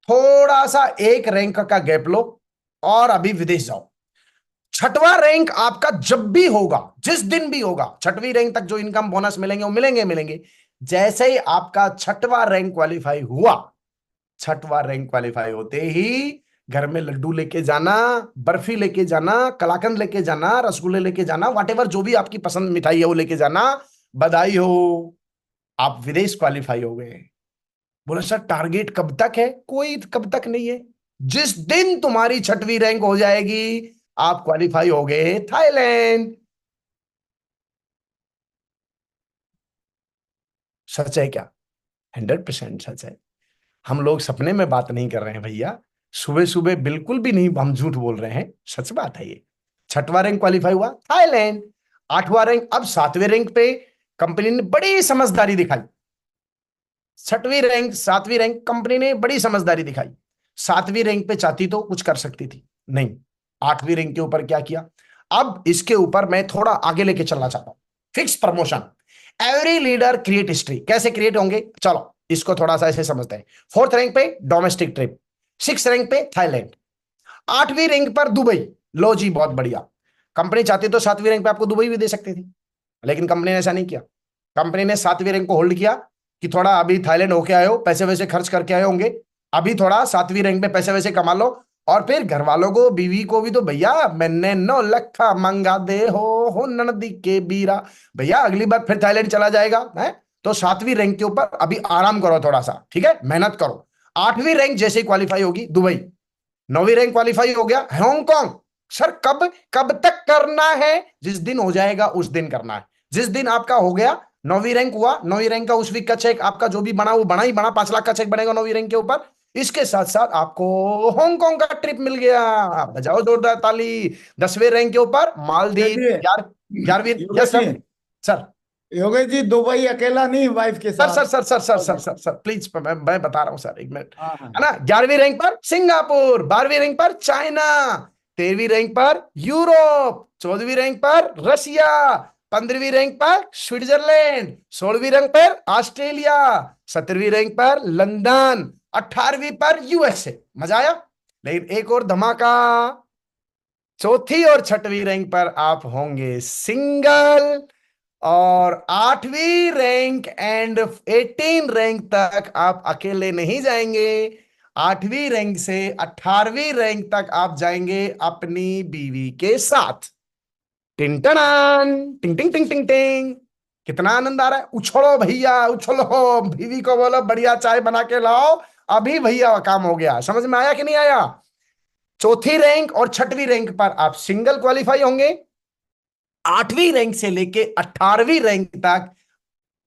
थोड़ा सा 1 रैंक का गैप लो और अभी विदेश जाओ। छठवां रैंक आपका जब भी होगा, जिस दिन भी होगा, 6वीं रैंक तक जो इनकम बोनस मिलेंगे वो मिलेंगे मिलेंगे। जैसे ही आपका 6वां रैंक क्वालिफाई हुआ, 6वां रैंक क्वालिफाई होते ही घर में लड्डू लेके जाना, बर्फी लेके जाना, कलाकंद लेके जाना, रसगुल्ले लेके जाना, वॉटेवर जो भी आपकी पसंद मिठाई है वो लेके जाना, बधाई हो, आप विदेश क्वालिफाई हो गए। बोला सर टारगेट कब तक है? कोई कब तक नहीं है, जिस दिन तुम्हारी 6वीं रैंक हो जाएगी आप क्वालिफाई हो गए थाईलैंड। सच है क्या? 100% सच है। हम लोग सपने में बात नहीं कर रहे हैं भैया, सुबह सुबह बिल्कुल भी नहीं हम झूठ बोल रहे हैं, सच बात है ये। 6वां रैंक क्वालिफाई हुआ थाईलैंड, 8वां रैंक, अब 7वें रैंक पे कंपनी ने बड़ी समझदारी दिखाई। 6वीं रैंक 7वीं रैंक कंपनी ने बड़ी समझदारी दिखाई। 7वीं रैंक पे चाहती तो कुछ कर सकती थी, नहीं, 8वीं रैंक के ऊपर क्या किया। अब इसके ऊपर मैं थोड़ा आगे लेके चलना चाहता हूं। Fix promotion, every leader create history, कैसे क्रिएट होंगे चलो इसको थोड़ा सा ऐसे समझते हैं। 4th रैंक पे डोमेस्टिक ट्रिप, 6th रैंक पे थाईलैंड, 8वीं रैंक पर दुबई। लो जी बहुत बढ़िया, कंपनी चाहती तो 7वीं रैंक पे आपको दुबई भी दे सकती थी, लेकिन कंपनी ने ऐसा नहीं किया। कंपनी ने 7वीं रैंक को होल्ड किया कि थोड़ा अभी थाईलैंड होके आए हो, पैसे वैसे खर्च करके आए होंगे, अभी थोड़ा 7वीं रैंक में पैसे वैसे कमा लो, और फिर घर वालों को, बीवी को भी तो भैया मैंने 9 लखा मंगा दे हो ननदी के बीरा, भैया अगली बार फिर थाईलैंड चला जाएगा है। तो 7वीं रैंक के ऊपर अभी आराम करो थोड़ा सा, ठीक है, मेहनत करो। 8वीं रैंक जैसे ही क्वालिफाई होगी दुबई, 9वीं रैंक क्वालिफाई हो गया हांगकांग। सर कब कब तक करना है? जिस दिन हो जाएगा उस दिन करना है। जिस दिन आपका हो गया, 9वीं रैंक हुआ, 9वीं रैंक का उस वीक का चेक आपका जो भी बना वो बना ही बना, 5 लाख का चेक बनेगा 9वीं रैंक के ऊपर। इसके साथ साथ आपको हांगकांग का ट्रिप मिल गया, बजाओ जोरदार ताली। 10वें रैंक के ऊपर मालदीव, देखिए यार 11वीं, योगेश यस जी, sir. Sir Yogesh ji Dubai अकेला नहीं, वाइफ के सर साथ। Sir sir sir sir sir okay. Sir sir please, मैं बता रहा हूं सर, 1 मिनट, हाँ हाँ। है ना। 11वीं रैंक पर सिंगापुर, 12वीं रैंक पर चाइना, 13वीं रैंक पर यूरोप, 14वीं रैंक पर रशिया, 15वीं रैंक पर स्विट्जरलैंड, 16वीं रैंक पर ऑस्ट्रेलिया, 17वीं रैंक पर लंदन, 18वीं पर यूएसए। मजा आया? लेकिन एक और धमाका, चौथी और 6वीं रैंक पर आप होंगे सिंगल, और 8वीं रैंक एंड 18 रैंक तक आप अकेले नहीं जाएंगे, 8वीं रैंक से 18वीं रैंक तक आप जाएंगे अपनी बीवी के साथ। टिंग टनान, टिंग टिंग टिंग टिंग टिंग। कितना आनंद आ रहा है, उछलो भैया उछलो, बीवी को बोलो बढ़िया चाय बना के लाओ, अभी भैया काम हो गया। समझ में आया कि नहीं आया? चौथी रैंक और 6वीं रैंक पर आप सिंगल क्वालिफाई होंगे, 8वीं रैंक से लेके 18वीं रैंक तक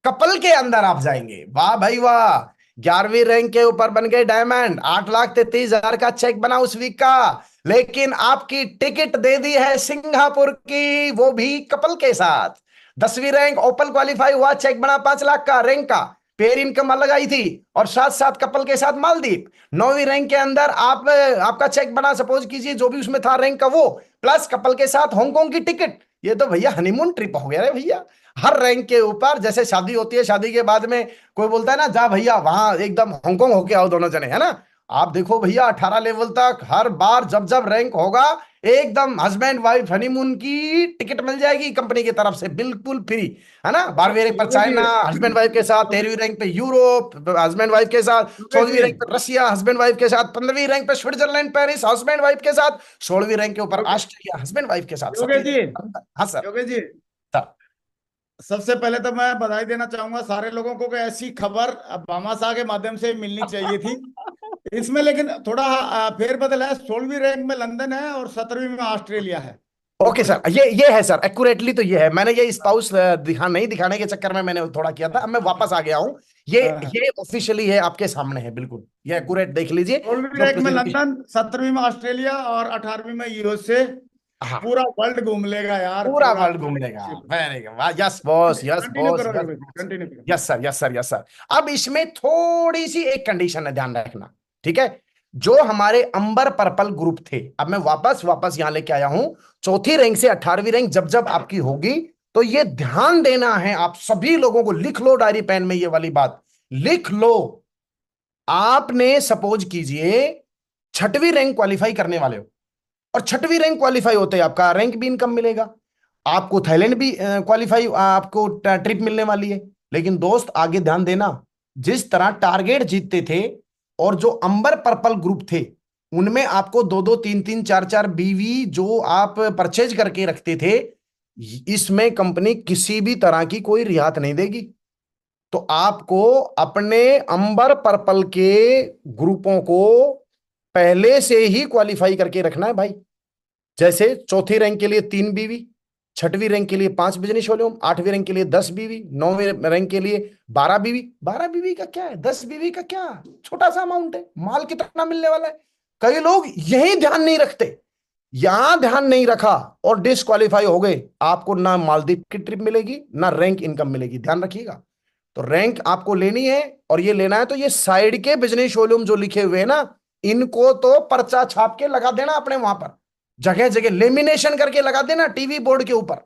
कपल के अंदर आप जाएंगे। वाह भाई वाह, 11वीं रैंक के ऊपर बन गए डायमंड, 8,33,000 का चेक बना उस वीक का, लेकिन आपकी टिकट दे दी है सिंगापुर की, वो भी कपल के साथ। 10वीं रैंक ओपन क्वालिफाई हुआ, चेक बना 5 लाख का रैंक का, पेयर इनकम अलग आई थी, और साथ साथ कपल के साथ मालदीव। 9वीं रैंक के अंदर आप आपका चेक बना, सपोज कीजिए जो भी उसमें था रैंक का वो, प्लस कपल के साथ हांगकांग की टिकट। ये तो भैया हनीमून ट्रिप हो गया रे भैया। हर रैंक के ऊपर, जैसे शादी होती है, शादी के बाद में कोई बोलता है ना जा भैया वहां एकदम हांगकांग होके आओ दोनों जने, है ना, आप देखो भैया 18 लेवल तक हर बार जब जब रैंक होगा एकदम हस्बैंड वाइफ हनीमून की टिकट मिल जाएगी कंपनी की तरफ से बिल्कुल फ्री, है ना। 12वीं रैंक पर Yogesh ji, China husband wife के साथ, 13वीं रैंक पे यूरोप हस्बैंड वाइफ के साथ, योगेश 14वीं जी, रैंक पर रशिया हस्बैंड वाइफ के साथ, 15वीं रैंक पे स्विट्जरलैंड पेरिस हस्बैंड वाइफ के साथ, 16वीं रैंक के ऊपर योगे- ऑस्ट्रेलिया हस्बैंड वाइफ के साथ, योगेश 17वीं जी, रैंक। हाँ सर। योगेश जी, सर। सबसे पहले तो मैं बधाई देना चाहूंगा सारे लोगों को कि ऐसी खबर भामाशाह के माध्यम से मिलनी चाहिए थी। इसमें लेकिन थोड़ा फेरबदल है। 16वीं रैंक में लंदन है और 17वीं में ऑस्ट्रेलिया है। ओके सर, ये है सर, एक्यूरेटली तो ये है। मैंने ये स्पाउस नहीं दिखाने के चक्कर में मैंने थोड़ा किया था, अब मैं वापस आ गया हूँ। ये हाँ। ये ऑफिशियली है, आपके सामने है बिल्कुल, ये एक्यूरेट देख लीजिए। 16वीं जो रैंक में प्रेजेंटेशन। लंदन, 17वीं में ऑस्ट्रेलिया और 18वीं में यूएसए। हाँ, पूरा वर्ल्ड घूम लेगा यार, पूरा पूरा। वर्ल्ड घूम लेगा। Very good, yes boss, yes continue boss, करो यस योगेश, बॉस। कंटिन्यू करो। Yes sir, yes sir, yes sir. अब इसमें थोड़ी सी एक कंडीशन है, ध्यान रखना, ठीक है। जो हमारे अंबर पर्पल ग्रुप थे, अब मैं वापस वापस यहां लेके आया हूं। चौथी रैंक से 18वीं रैंक जब जब आपकी होगी, तो ये ध्यान देना है आप सभी लोगों को, लिख लो डायरी पेन में, ये वाली बात लिख लो। आपने सपोज कीजिए 6वीं रैंक क्वालिफाई करने वाले हो, और 6वीं रैंक क्वालिफाई होते ही आपका रैंक भी इनकम मिलेगा, आपको थाईलैंड भी क्वालिफाई, आपको ट्रिप मिलने वाली है। लेकिन दोस्त आगे ध्यान देना, जिस तरह टारगेट जीतते थे, और जो अंबर पर्पल ग्रुप थे, उनमें आपको दो दो तीन तीन चार चार बीवी जो आप परचेज करके रखते थे, इसमें कंपनी किसी भी तरह की कोई रियायत नहीं देगी। तो आपको अपने अंबर पर्पल के ग्रुपों को पहले से ही क्वालिफाई करके रखना है भाई। जैसे चौथी रैंक के लिए 3 बीवी, 6वीं रैंक के लिए 5 बिजनेस वॉल्यूम, 8वीं रैंक के लिए 10 बीवी, 9वीं रैंक के लिए 12 बीवी। 12 बीवी का क्या है, 10 बीवी का क्या, छोटा सा अमाउंट है, माल कितना मिलने वाला है। कई लोग यही ध्यान नहीं रखते, यहां ध्यान नहीं रखा और डिस्क्वालीफाई हो गए, आपको ना मालदीव की ट्रिप मिलेगी ना रैंक इनकम मिलेगी, ध्यान रखिएगा। तो रैंक आपको लेनी है, और ये लेना है तो ये साइड के बिजनेस वॉल्यूम जो लिखे हुए हैं ना, इनको तो पर्चा छाप के लगा देना अपने वहां पर, जगह जगह लेमिनेशन करके लगा देना टीवी बोर्ड के ऊपर।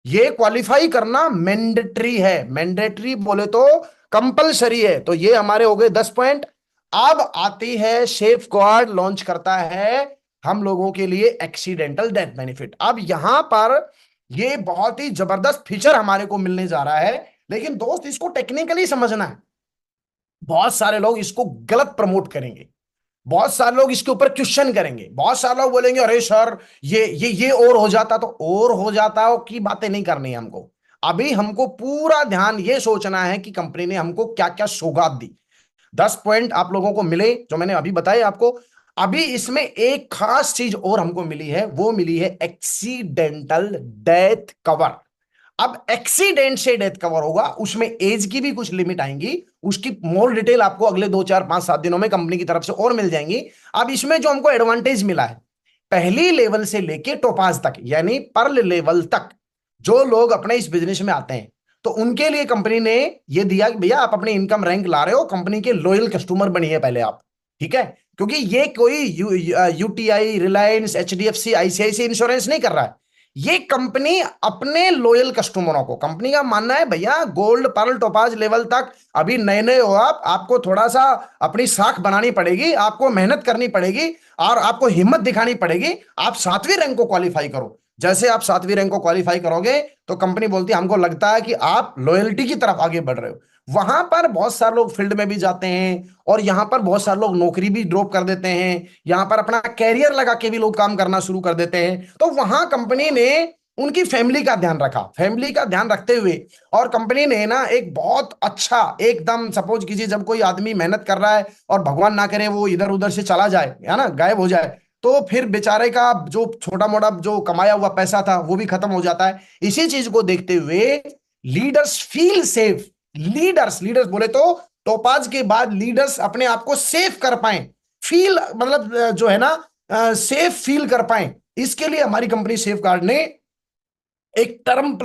ये क्वालिफाई करना मैंडेटरी है, मैंडेटरी बोले तो कंपलसरी है। तो ये हमारे हो गए 10 पॉइंट। अब आती है सेफ गार्ड लॉन्च करता है हम लोगों के लिए एक्सीडेंटल डेथ बेनिफिट। अब यहां पर ये बहुत ही जबरदस्त फीचर हमारे को मिलने जा रहा है, लेकिन दोस्त इसको टेक्निकली समझना है। बहुत सारे लोग इसको गलत प्रमोट करेंगे, बहुत सारे लोग इसके ऊपर क्वेश्चन करेंगे, बहुत सारे लोग बोलेंगे अरे सर ये और हो जाता, तो और हो जाता हो की बातें नहीं करनी है हमको। अभी हमको पूरा ध्यान ये सोचना है कि कंपनी ने हमको क्या क्या सौगात दी। 10 पॉइंट आप लोगों को मिले जो मैंने अभी बताए आपको। अभी इसमें एक खास चीज और हमको मिली है, वो मिली है एक्सीडेंटल डेथ कवर। अब एक्सीडेंट से डेथ कवर होगा, उसमें एज की भी कुछ लिमिट आएंगी, उसकी मोर डिटेल आपको अगले 2 4 5 7 दिनों में कंपनी की तरफ से और मिल जाएंगी। अब इसमें जो हमको एडवांटेज मिला है, पहली लेवल से लेके टोपाज तक, यानी पर्ल लेवल तक, जो लोग अपने इस बिजनेस में आते हैं, तो उनके लिए कंपनी ने ये दिया कि भैया आप अपनी इनकम रैंक ला रहे हो, कंपनी के लॉयल कस्टमर बनिए पहले आप, ठीक है। क्योंकि ये कोई UTI, Reliance, HDFC, ICIC insurance नहीं कर रहा है, ये कंपनी अपने लॉयल कस्टमरों को, कंपनी का मानना है भैया गोल्ड पर्ल टोपाज लेवल तक अभी नए नए हो आप, आपको थोड़ा सा अपनी साख बनानी पड़ेगी, आपको मेहनत करनी पड़ेगी, और आपको हिम्मत दिखानी पड़ेगी। आप 7वीं रैंक को क्वालिफाई करो, जैसे आप 7वीं रैंक को क्वालिफाई करोगे तो कंपनी बोलती है हमको लगता है कि आप लॉयल्टी की तरफ आगे बढ़ रहे हो। वहां पर बहुत सारे लोग फील्ड में भी जाते हैं, और यहां पर बहुत सारे लोग नौकरी भी ड्रॉप कर देते हैं, यहां पर अपना कैरियर लगा के भी लोग काम करना शुरू कर देते हैं। तो वहां कंपनी ने उनकी फैमिली का ध्यान रखा, फैमिली का ध्यान रखते हुए, और कंपनी ने ना एक बहुत अच्छा, एकदम सपोज कीजिए जब कोई आदमी मेहनत कर रहा है और भगवान ना करे वो इधर उधर से चला जाए, है ना, गायब हो जाए, तो फिर बेचारे का जो छोटा मोटा जो कमाया हुआ पैसा था वो भी खत्म हो जाता है। इसी चीज को देखते हुए leaders feel safe, leaders leaders बोले तो टोपाज के बाद लीडर्स अपने आप को सेफ कर पाए, फील मतलब जो है ना सेफ फील कर पाए, इसके लिए हमारी कंपनी सेफ गार्ड ने एक टर्म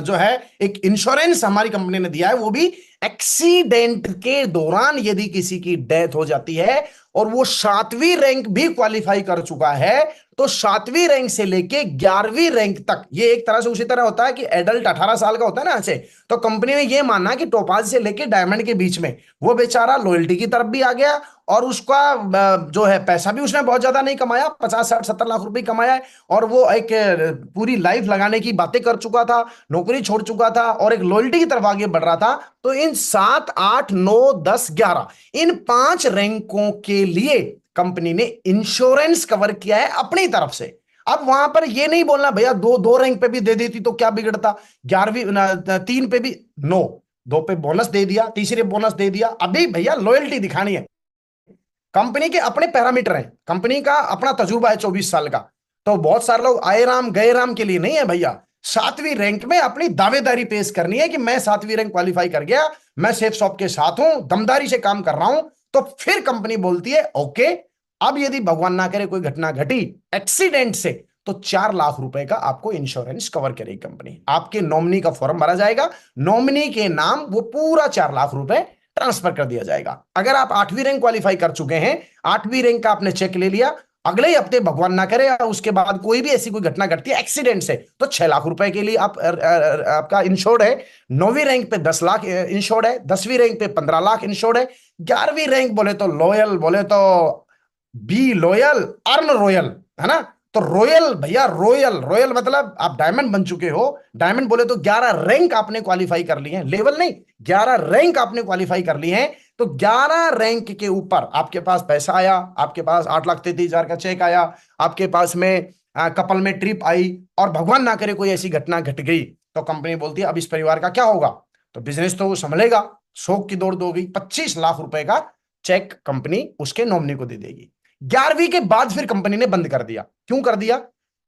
जो है, एक इंश्योरेंस हमारी कंपनी ने दिया है, वो भी एक्सीडेंट के दौरान यदि किसी की डेथ हो जाती है और वो 7वीं रैंक भी क्वालिफाई कर चुका है, तो 7वीं रैंक से लेके 11वीं रैंक तक, ये एक तरह से उसी तरह होता है कि एडल्ट 18 साल का होता है ना ऐसे, तो कंपनी ने ये माना कि टोपाज से लेके डायमंड के बीच में वो बेचारा लॉयल्टी की तरफ भी आ गया, और उसका जो है पैसा भी उसने बहुत ज्यादा नहीं कमाया, 50 60 70 लाख रुपए कमाया है, और वो एक पूरी लाइफ लगाने की बातें कर चुका था, नौकरी छोड़ चुका था और एक लॉयल्टी की तरफ आगे बढ़ रहा था। तो इन 7 8 9 10 11 इन 5 रैंकों के लिए कंपनी ने इंश्योरेंस कवर किया है अपनी तरफ से। अब वहां पर ये नहीं बोलना भैया दो दो रैंक पे भी दे देती तो क्या बिगड़ता, 11वीं 3 पे भी, नो, 2 पे बोनस दे दिया, तीसरे बोनस दे दिया, अभी भैया लॉयल्टी दिखानी है। कंपनी के अपने पैरामीटर हैं, कंपनी का अपना तजुर्बा है 24 साल का, तो बहुत सारे लोग आए राम गए राम के लिए नहीं है भैया। 7वीं रैंक में अपनी दावेदारी पेश करनी है कि मैं 7वीं रैंक क्वालिफाई कर गया, मैं सेफ शॉप के साथ हूं, दमदारी से काम कर रहा हूं, तो फिर कंपनी बोलती है ओके, अब यदि भगवान ना करे कोई घटना घटी एक्सीडेंट से, तो 4 लाख रुपए का आपको इंश्योरेंस कवर करेगी कंपनी। आपके नॉमिनी का फॉर्म भरा जाएगा, नॉमिनी के नाम वो पूरा 4 लाख रुपए ट्रांसफर कर दिया जाएगा। अगर आप 8वीं रैंक क्वालिफाई कर चुके हैं, 8वीं रैंक का आपने चेक ले लिया, अगले ही हफ्ते भगवान ना करे उसके बाद कोई भी ऐसी कोई घटना घटती है एक्सीडेंट से, तो 6 लाख रुपए के लिए आपका इंश्योर्ड है। 9वीं रैंक पे 10 लाख इंश्योर्ड है, 10वीं रैंक पे 15 लाख इंश्योर्ड है, 11वीं रैंक बोले तो लॉयल, बोले तो बी लॉयल अर्न रॉयल, है ना। तो रॉयल भैया, रॉयल रॉयल मतलब आप डायमंड बन चुके हो, डायमंड बोले तो 11 रैंक आपने क्वालिफाई कर लिए हैं, लेवल नहीं, 11 रैंक आपने क्वालिफाई कर लिए हैं। तो 11 रैंक के ऊपर आपके पास पैसा आया, आपके पास 8,33,000 का चेक आया, आपके पास में कपल में ट्रिप आई, और भगवान ना करे कोई ऐसी घटना घट गई, तो कंपनी बोलती है अब इस परिवार का क्या होगा, तो बिजनेस तो वो संभलेगा, शोक की दौड़ दो गई, 25 लाख रुपए का चेक कंपनी उसके नॉमिनी को दे देगी। 11वीं के बाद फिर कंपनी ने बंद कर दिया। क्यों कर दिया?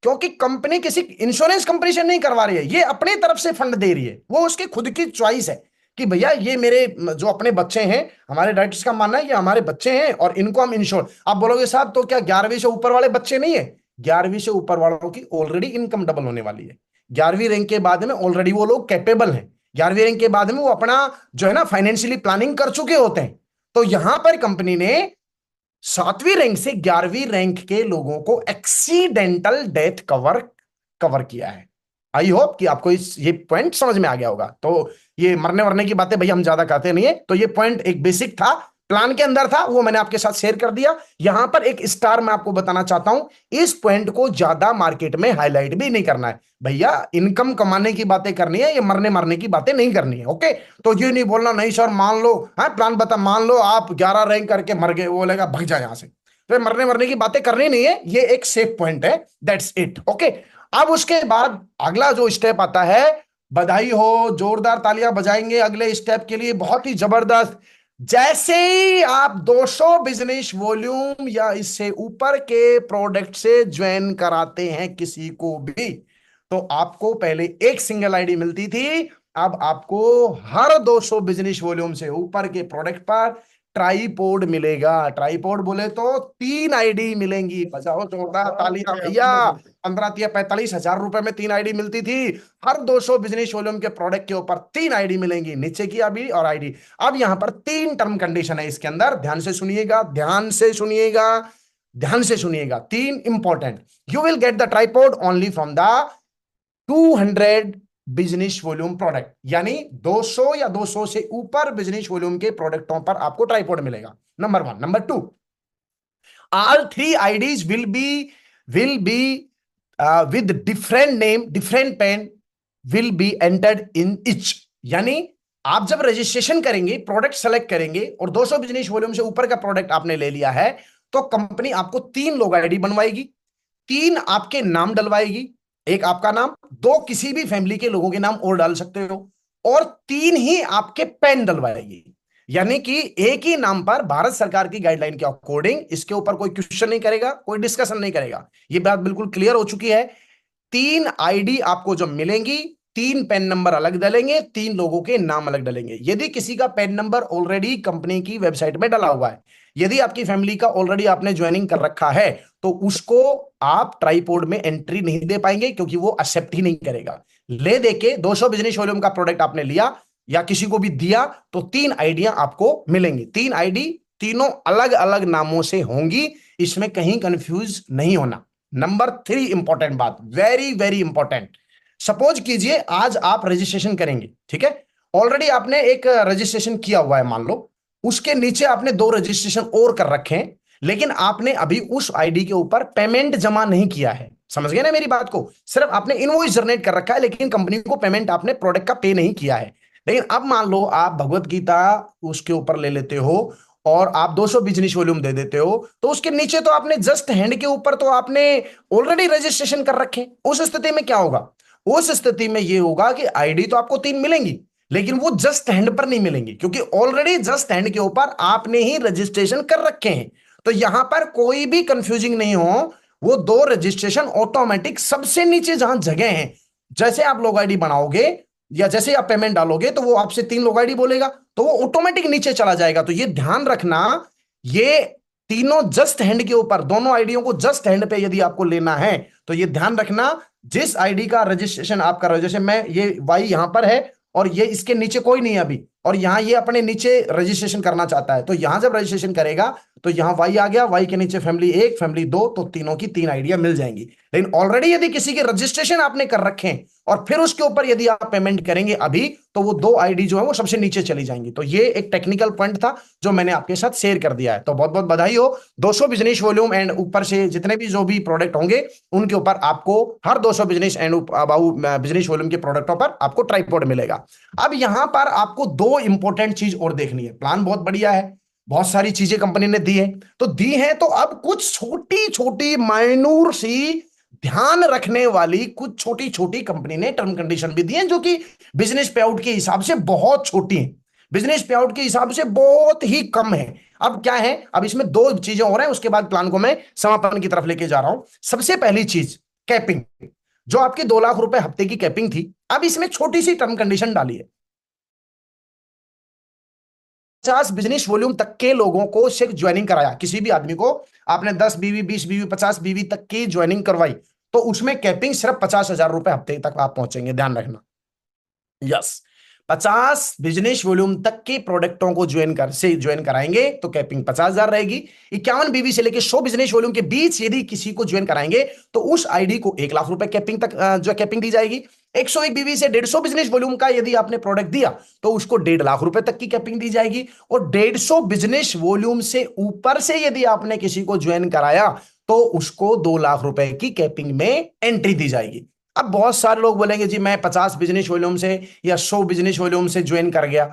क्योंकि कंपनी किसी इंश्योरेंस कंपनी से नहीं करवा रही है, ये अपनी तरफ से फंड दे रही है, वो उसकी खुद की चॉइस है कि भैया ये मेरे जो अपने बच्चे हैं, हमारे डायरेक्टर्स का मानना है ये हमारे बच्चे हैं और इनको हम इंश्योर। आप बोलोगे साहब तो क्या 11वीं से ऊपर वाले बच्चे नहीं है? 11वीं से ऊपर वालों की ऑलरेडी इनकम डबल होने वाली है। 11वीं रैंक के बाद में ऑलरेडी वो लोग कैपेबल हैं, 11वीं रैंक के बाद में वो अपना जो है ना फाइनेंशियली प्लानिंग कर चुके होते हैं। तो यहां पर कंपनी ने 7वीं रैंक से 11वीं रैंक के लोगों को एक्सीडेंटल डेथ कवर कवर किया है। आई होप कि आपको ये पॉइंट समझ में आ गया होगा। तो ये मरने वरने की बातें भैया हम ज्यादा करते नहीं है, तो ये पॉइंट एक बेसिक था, प्लान के अंदर था, वो मैंने आपके साथ शेयर कर दिया। यहां पर एक स्टार मैं आपको बताना चाहता हूं, इस पॉइंट को ज्यादा मार्केट में हाईलाइट भी नहीं करना है भैया, इनकम कमाने की बातें करनी है, ये मरने मरने की बातें नहीं करनी है। ओके, तो ये नहीं बोलना नहीं सर मान लो, हाँ प्लान बता, मान लो आप 11 रैंक करके मर गए, वो बोलेगा भग जाए यहां से, तो मरने मरने की बातें करनी नहीं है, ये एक सेफ पॉइंट है, दैट्स इट। ओके, अब उसके बाद अगला जो स्टेप आता है, बधाई हो, जोरदार तालियां बजाएंगे अगले स्टेप के लिए, बहुत ही जबरदस्त। जैसे ही आप 200 बिजनेस वॉल्यूम या इससे ऊपर के प्रोडक्ट से ज्वाइन कराते हैं किसी को भी, तो आपको पहले एक सिंगल आईडी मिलती थी, अब आपको हर 200 बिजनेस वॉल्यूम से ऊपर के प्रोडक्ट पर ट्राईपोड मिलेगा। ट्राईपोड बोले तो 3 आईडी मिलेंगी। बजाओ जोरदार तालियां भैया, 15 या 45 हजार रुपए में 3 आईडी मिलती थी, हर 200 बिजनेस वॉल्यूम के प्रोडक्ट के ऊपर 3 आईडी मिलेंगी, नीचे की अभी और आईडी। अब यहां पर 3 टर्म कंडीशन है इसके अंदर, ध्यान से सुनिएगा, ध्यान से सुनिएगा, ध्यान से सुनिएगा, 3 important. You will get the tripod only from the 200 business volume product, यानी 200 या 200 से ऊपर बिजनेस वॉल्यूम के प्रोडक्टों पर आपको ट्राइपॉड मिलेगा, number 1। Number 2, all 3 IDs will be with different name, different pen will be entered in each। यानी आप जब रजिस्ट्रेशन करेंगे, प्रोडक्ट सेलेक्ट करेंगे और 200 बिजनेस वॉल्यूम से ऊपर का प्रोडक्ट आपने ले लिया है, तो कंपनी आपको 3 लोग आईडी बनवाएगी, 3 आपके नाम डलवाएगी, एक आपका नाम, 2 किसी भी फैमिली के लोगों के नाम और डाल सकते हो, और 3 ही आपके पेन डलवाएगी। यानी कि एक ही नाम पर भारत सरकार की गाइडलाइन के अकॉर्डिंग इसके ऊपर कोई क्वेश्चन नहीं करेगा, कोई डिस्कशन नहीं करेगा, ये बात बिल्कुल क्लियर हो चुकी है। 3 आईडी आपको जो मिलेंगी, 3 पेन नंबर अलग डलेंगे, 3 लोगों के नाम अलग डलेंगे। यदि किसी का पेन नंबर ऑलरेडी कंपनी की वेबसाइट में डला हुआ है, यदि आपकी फैमिली का ऑलरेडी आपने ज्वाइनिंग कर रखा है, तो उसको आप ट्राईपोड में एंट्री नहीं दे पाएंगे, क्योंकि वो एक्सेप्ट ही नहीं करेगा। ले देके 200 बिजनेस वॉल्यूम का प्रोडक्ट आपने लिया या किसी को भी दिया, तो 3 आईडियां आपको मिलेंगी, 3 आईडी तीनों अलग अलग नामों से होंगी, इसमें कहीं कंफ्यूज नहीं होना। नंबर 3 इंपॉर्टेंट बात, वेरी वेरी इंपॉर्टेंट। सपोज कीजिए आज आप रजिस्ट्रेशन करेंगे, ठीक है, ऑलरेडी आपने एक रजिस्ट्रेशन किया हुआ है मान लो, उसके नीचे आपने 2 रजिस्ट्रेशन और कर रखे हैं, लेकिन आपने अभी उस आईडी के ऊपर पेमेंट जमा नहीं किया है। समझ गए ना मेरी बात को? सिर्फ आपने इनवॉइस जनरेट कर रखा है, लेकिन कंपनी को पेमेंट आपने प्रोडक्ट का पे नहीं किया है। लेकिन अब मान लो आप भगवत गीता उसके ऊपर ले लेते हो और आप 200 बिजनेस वॉल्यूम दे देते हो, तो उसके नीचे तो आपने जस्ट हैंड के ऊपर तो आपने ऑलरेडी रजिस्ट्रेशन कर रखे। उस स्थिति में क्या होगा? उस स्थिति में यह होगा कि आईडी तो आपको 3 मिलेंगी, लेकिन वो जस्ट हैंड पर नहीं मिलेंगी, क्योंकि ऑलरेडी जस्ट हैंड के ऊपर आपने ही रजिस्ट्रेशन कर रखे हैं। तो यहां पर कोई भी कंफ्यूजिंग नहीं हो, वो 2 रजिस्ट्रेशन ऑटोमेटिक सबसे नीचे जहां जगह है, जैसे आप लोग आईडी बनाओगे या जैसे आप पेमेंट डालोगे तो वो आपसे 3 लोग आईडी बोलेगा, तो वो ऑटोमेटिक नीचे चला जाएगा। तो ये ध्यान रखना, ये तीनों जस्ट हैंड के ऊपर, दोनों आईडियों को जस्ट हैंड पे यदि आपको लेना है तो ये ध्यान रखना, जिस आईडी का रजिस्ट्रेशन आप कर रहे हो, जैसे मैं ये वाई यहां पर है और ये इसके नीचे कोई नहीं है अभी, और यहां ये अपने नीचे रजिस्ट्रेशन करना चाहता है, तो यहां जब रजिस्ट्रेशन करेगा तो यहां वाई आ गया, वाई के नीचे फैमिली 1 फैमिली 2, तो तीनों की 3 आइडिया मिल जाएंगी। लेकिन ऑलरेडी यदि किसी के रजिस्ट्रेशन आपने कर रखे हैं और फिर उसके ऊपर यदि आप पेमेंट करेंगे अभी, तो वो 2 आईडी जो है वो सबसे नीचे चली जाएंगी। तो ये एक टेक्निकल पॉइंट था जो मैंने आपके साथ शेयर कर दिया है। तो बहुत बहुत बधाई हो, 200 बिजनेस वॉल्यूम एंड ऊपर से जितने भी जो भी प्रोडक्ट होंगे उनके ऊपर आपको हर 200 बिजनेस एंड बिजनेस वॉल्यूम के प्रोडक्टों पर आपको ट्राइपॉड मिलेगा। अब यहां पर आपको 2 इंपॉर्टेंट चीज और देखनी है। प्लान बहुत बढ़िया है, बहुत सारी चीजें कंपनी ने दी है, तो दी है, तो अब कुछ छोटी छोटी माइनूर सी ध्यान रखने वाली कुछ छोटी छोटी कंपनी ने टर्म कंडीशन भी दी है, जो कि बिजनेस पे आउट के हिसाब से बहुत छोटी है, बिजनेस पे आउट के हिसाब से बहुत ही कम है। अब क्या है, अब इसमें 2 चीजें हो रहे हैं, उसके बाद प्लान को मैं समापन की तरफ लेके जा रहा हूं। सबसे पहली चीज कैपिंग, जो आपकी 2 लाख रुपए हफ्ते की कैपिंग थी, अब इसमें छोटी सी टर्म कंडीशन डाली है। 50 बिजनेस वॉल्यूम तक के लोगों को सिर्फ ज्वाइनिंग कराया, किसी भी आदमी को आपने 10 बीवी 20 बीवी 50 बीवी तक की ज्वाइनिंग करवाई, तो उसमें कैपिंग सिर्फ 50,000 रुपए हफ्ते तक आप पहुंचेंगे, ध्यान रखना। यस, 50 बिजनेस वॉल्यूम तक के प्रोडक्टों को ज्वाइन कराएंगे तो कैपिंग 50,000 रहेगी। 51 बीवी से लेकर 100 बिजनेस वॉल्यूम के बीच यदि किसी को ज्वाइन कराएंगे तो उस आईडी को 1 लाख रुपए कैपिंग तक जो कैपिंग दी जाएगी। 101 बीवी से 150 बिजनेस वॉल्यूम का यदि आपने प्रोडक्ट दिया तो उसको 1.5 लाख रुपए तक की कैपिंग दी जाएगी। और 150 बिजनेस वॉल्यूम से ऊपर से यदि आपने किसी को ज्वाइन कराया तो उसको 2 लाख रुपए की कैपिंग में एंट्री दी जाएगी। अब बहुत सारे लोग बोलेंगे जी मैं 50 बिजनेस वॉल्यूम से या 100 बिजनेस वॉल्यूम से ज्वाइन कर गया,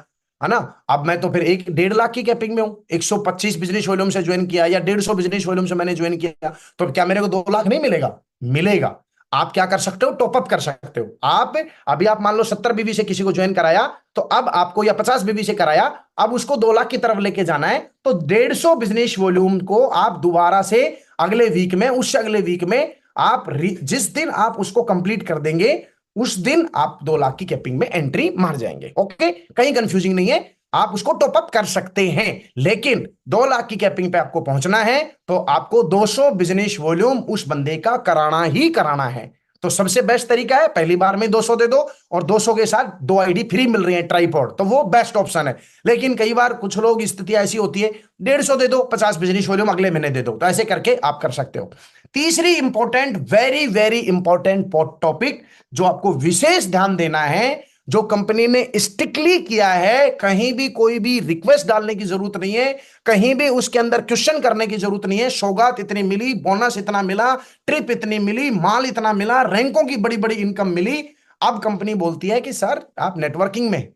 है ना, अब मैं तो फिर 1.5 लाख की कैपिंग में हूं। 125 बिजनेस वॉल्यूम से ज्वाइन किया या 150 बिजनेस वॉल्यूम से मैंने ज्वाइन किया, तो क्या मेरे को 2 लाख नहीं मिलेगा? मिलेगा। आप क्या कर सकते हो, टॉपअप कर सकते हो। आप अभी आप मान लो 70 बीवी से किसी को ज्वाइन कराया, तो अब आपको, या 50 बीवी से कराया, अब उसको 2 लाख की तरफ लेके जाना है, तो 150 बिजनेस वॉल्यूम को आप दोबारा से अगले वीक में, उससे अगले वीक में आप जिस दिन आप उसको कंप्लीट कर देंगे उस दिन आप 2 लाख की कैपिंग में एंट्री मार जाएंगे। ओके, कहीं कंफ्यूजिंग नहीं है, आप उसको टॉप अप कर सकते हैं, लेकिन 2 लाख की कैपिंग पे आपको पहुंचना है तो आपको 200 बिजनेस वॉल्यूम उस बंदे का कराना ही कराना है। तो सबसे बेस्ट तरीका है, पहली बार में 200 दे दो और 200 के साथ 2 आईडी फ्री मिल रही है ट्राइपॉड, तो वो बेस्ट ऑप्शन है। लेकिन कई बार कुछ लोग स्थिति ऐसी होती है 150 दे दो, 50 बिजनेस वॉल्यूम अगले महीने दे दो, तो ऐसे करके आप कर सकते हो। तीसरी important, very very important topic जो आपको विशेष ध्यान देना है, जो कंपनी ने स्ट्रिक्टली किया है, कहीं भी कोई भी रिक्वेस्ट डालने की जरूरत नहीं है, कहीं भी उसके अंदर क्वेश्चन करने की जरूरत नहीं है। सौगात इतनी मिली, बोनस इतना मिला, ट्रिप इतनी मिली, माल इतना मिला, रैंकों की बड़ी बड़ी इनकम मिली। अब कंपनी बोलती है कि सर आप नेटवर्किंग में,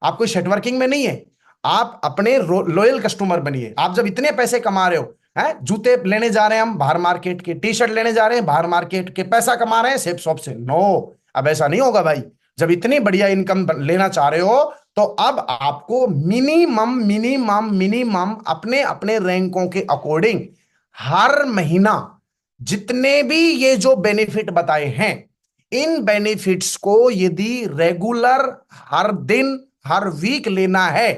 आप कोई नेटवर्किंग में नहीं है, आप अपने लॉयल कस्टमर बनिए। आप जब इतने पैसे कमा रहे हो, है जूते लेने जा रहे हैं हम बाहर मार्केट के, टी शर्ट लेने जा रहे हैं बाहर मार्केट के, पैसा कमा रहे हैं सेफ शॉप से, नो, अब ऐसा नहीं होगा भाई। जब इतनी बढ़िया इनकम लेना चाह रहे हो तो अब आपको मिनिमम मिनिमम मिनिमम अपने अपने रैंकों के अकॉर्डिंग हर महीना जितने भी ये जो बेनिफिट बताए हैं, इन बेनिफिट्स को यदि रेगुलर हर दिन हर वीक लेना है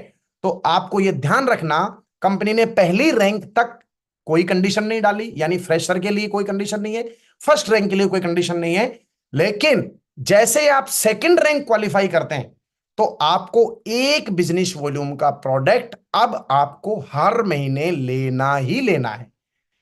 तो आपको यह ध्यान रखना, कंपनी ने पहली रैंक तक कोई कंडीशन नहीं डाली, यानी फ्रेशर के लिए कोई कंडीशन नहीं है, फर्स्ट रैंक के लिए कोई कंडीशन नहीं है, लेकिन जैसे आप सेकंड रैंक क्वालिफाई करते हैं तो आपको एक बिजनेस वॉल्यूम का प्रोडक्ट अब आपको हर महीने लेना ही लेना है।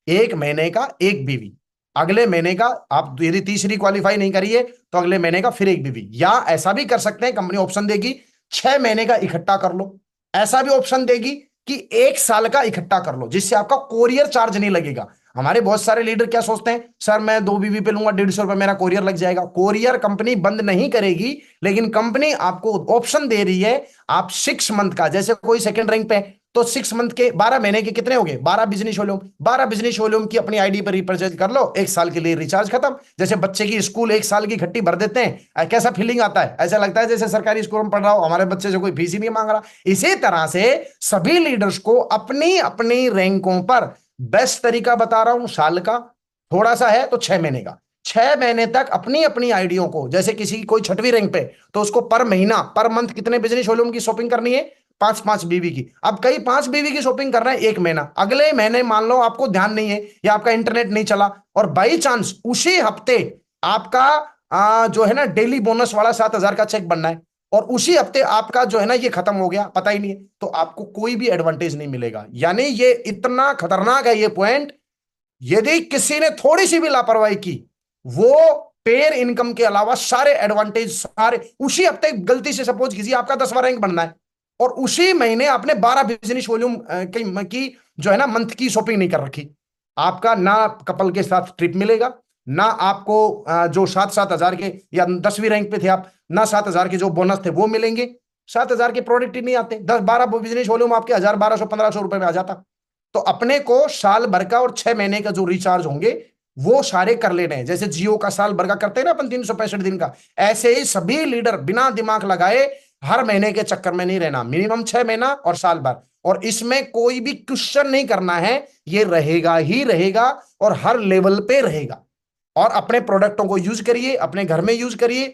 एक महीने का एक बीवी, अगले महीने का आप यदि तीसरी क्वालिफाई नहीं करिए तो अगले महीने का फिर एक बीवी, या ऐसा भी कर सकते हैं, कंपनी ऑप्शन देगी 6 महीने का इकट्ठा कर लो, ऐसा भी ऑप्शन देगी कि 1 साल का इकट्ठा कर लो, जिससे आपका कोरियर चार्ज नहीं लगेगा। हमारे बहुत सारे लीडर क्या सोचते हैं, सर मैं 2 बीवी पे लूंगा, 150 रुपए मेरा कोरियर लग जाएगा। कोरियर कंपनी बंद नहीं करेगी, लेकिन कंपनी आपको ऑप्शन दे रही है, आप 6 मंथ का, जैसे कोई सेकंड रैंक पे तो 6 मंथ के 12 महीने के कितने हो गए, 12 बिजनेस वॉल्यूम, 12 बिजनेस वॉल्यूम की अपनी आईडी पर रिपर्चेज कर लो, 1 साल के लिए रिचार्ज खत्म। जैसे बच्चे की स्कूल 1 साल की खट्टी भर देते हैं, कैसा फीलिंग आता है, ऐसा लगता है जैसे सरकारी स्कूल में पढ़ रहा हो, हमारे बच्चे से कोई फीस ही नहीं मांग रहा। इसी तरह से सभी लीडर्स को अपनी अपनी रैंकों पर बेस्ट तरीका बता रहा हूं, साल का थोड़ा सा है तो 6 महीने का, 6 महीने तक अपनी अपनी आइडियो को, जैसे किसी की कोई 6वीं रैंक पे तो उसको पर महीना पर मंथ कितने बिजनेस वॉल्यूम की शॉपिंग करनी है, 5-5 बीवी की। अब कई 5 बीवी की शॉपिंग कर रहे हैं 1 महीना, अगले महीने मान लो आपको ध्यान नहीं है या आपका इंटरनेट नहीं चला और बाई चांस उसी हफ्ते आपका जो है ना डेली बोनस वाला 7,000 का चेक बनना है और उसी हफ्ते आपका जो है ना ये खत्म हो गया, पता ही नहीं है, तो आपको कोई भी एडवांटेज नहीं मिलेगा। यानी ये इतना खतरनाक है ये पॉइंट, यदि किसी ने थोड़ी सी भी लापरवाही की, वो पेयर इनकम के अलावा सारे एडवांटेज सारे उसी हफ्ते, गलती से सपोज कीजिए आपका 10वां रैंक बनना है और उसी महीने आपने 12 बिजनेस वॉल्यूम की जो है ना मंथ की शॉपिंग नहीं कर रखी, आपका ना कपल के साथ ट्रिप मिलेगा, ना आपको जो 7-7 हजार के या 10वीं रैंक पे थे आप, ना 7,000 के जो बोनस थे वो मिलेंगे। 7,000 के प्रोडक्ट ही नहीं आते, 10-12 बिजनेस वॉल्यूम आपके 1,000, 1,200, 1,500 रुपए में आ जाता। तो अपने को साल भर का और 6 महीने का जो रिचार्ज होंगे वो सारे कर लेने हैं, जैसे जियो का साल भर का करते हैं ना अपन 365 दिन का, ऐसे ही सभी लीडर बिना दिमाग लगाए हर महीने के चक्कर में नहीं रहना, मिनिमम 6 महीना और साल भर, और इसमें कोई भी क्वेश्चन नहीं करना है, ये रहेगा ही रहेगा और हर लेवल पे रहेगा। और अपने प्रोडक्टों को यूज करिए, अपने घर में यूज करिए,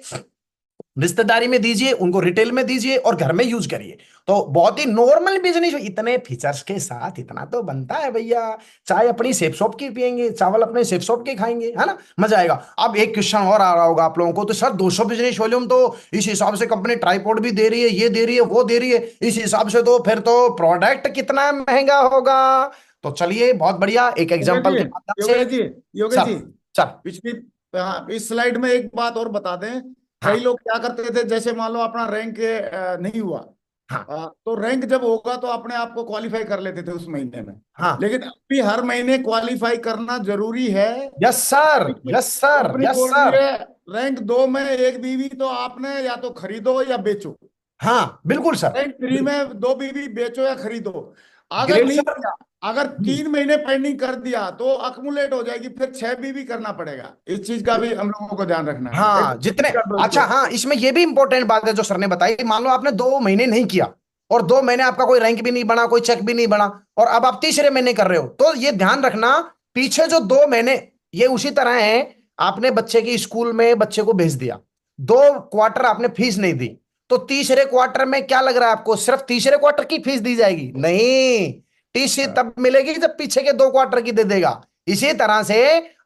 रिश्तेदारी में दीजिए, उनको रिटेल में दीजिए और घर में यूज करिए। तो बहुत ही नॉर्मल बिजनेस, इतने फीचर्स के साथ इतना तो बनता है भैया। चाय अपनी सेफ शॉप की पियेंगे, चावल अपने सेफ शॉप के खाएंगे, है ना, मजा आएगा। अब एक क्वेश्चन और आ रहा होगा आप लोगों को, तो सर 200 बिजनेस वॉल्यूम तो इस हिसाब से कंपनी ट्राइपॉड भी दे रही है, ये दे रही है, वो दे रही है, इस हिसाब से तो फिर तो प्रोडक्ट कितना महंगा होगा। तो चलिए बहुत बढ़िया, एक योगेश एग्जाम्पल जी, के माध्यम से। योगेश जी, योगेश सर जी, सर पिछली, हाँ, इस स्लाइड में एक बात और बता दें। कई हाँ लोग क्या करते थे, जैसे मान लो अपना रैंक नहीं हुआ, हाँ तो रैंक जब होगा तो अपने आप को क्वालिफाई कर लेते थे उस महीने में। हाँ, लेकिन अभी हर महीने क्वालिफाई करना जरूरी है। Yes sir, yes sir, company yes बोल रही सर, है रैंक 2 में एक बीवी तो आपने या तो खरीदो या बेचो, हाँ बिल्कुल सर, रैंक 3 में 2 बीवी बेचो या खरीदो। अगर ग्रेट नहीं सर। किया, अगर 3 महीने पेंडिंग कर दिया तो अकुमुलेट हो जाएगी, फिर 6 बीवी करना पड़ेगा। इस चीज का भी हम लोगों को ध्यान रखना है। एक हाँ जितने, अच्छा दोस्तों, हाँ, इसमें ये भी इंपॉर्टेंट बात है जो सर ने बताई, मान लो आपने 2 महीने नहीं किया और 2 महीने आपका कोई रैंक भी नहीं बना, कोई चेक भी नहीं बना, और अब आप तीसरे महीने कर रहे हो, तो ये ध्यान रखना, पीछे जो 2 महीने, ये उसी तरह है, आपने बच्चे की स्कूल में बच्चे को भेज दिया, 2 क्वार्टर आपने फीस नहीं दी, तो तीसरे क्वार्टर में क्या लग रहा है आपको सिर्फ तीसरे क्वार्टर की फीस दी जाएगी? नहीं, टीसी तब मिलेगी जब पीछे के 2 क्वार्टर की दे देगा। इसी तरह से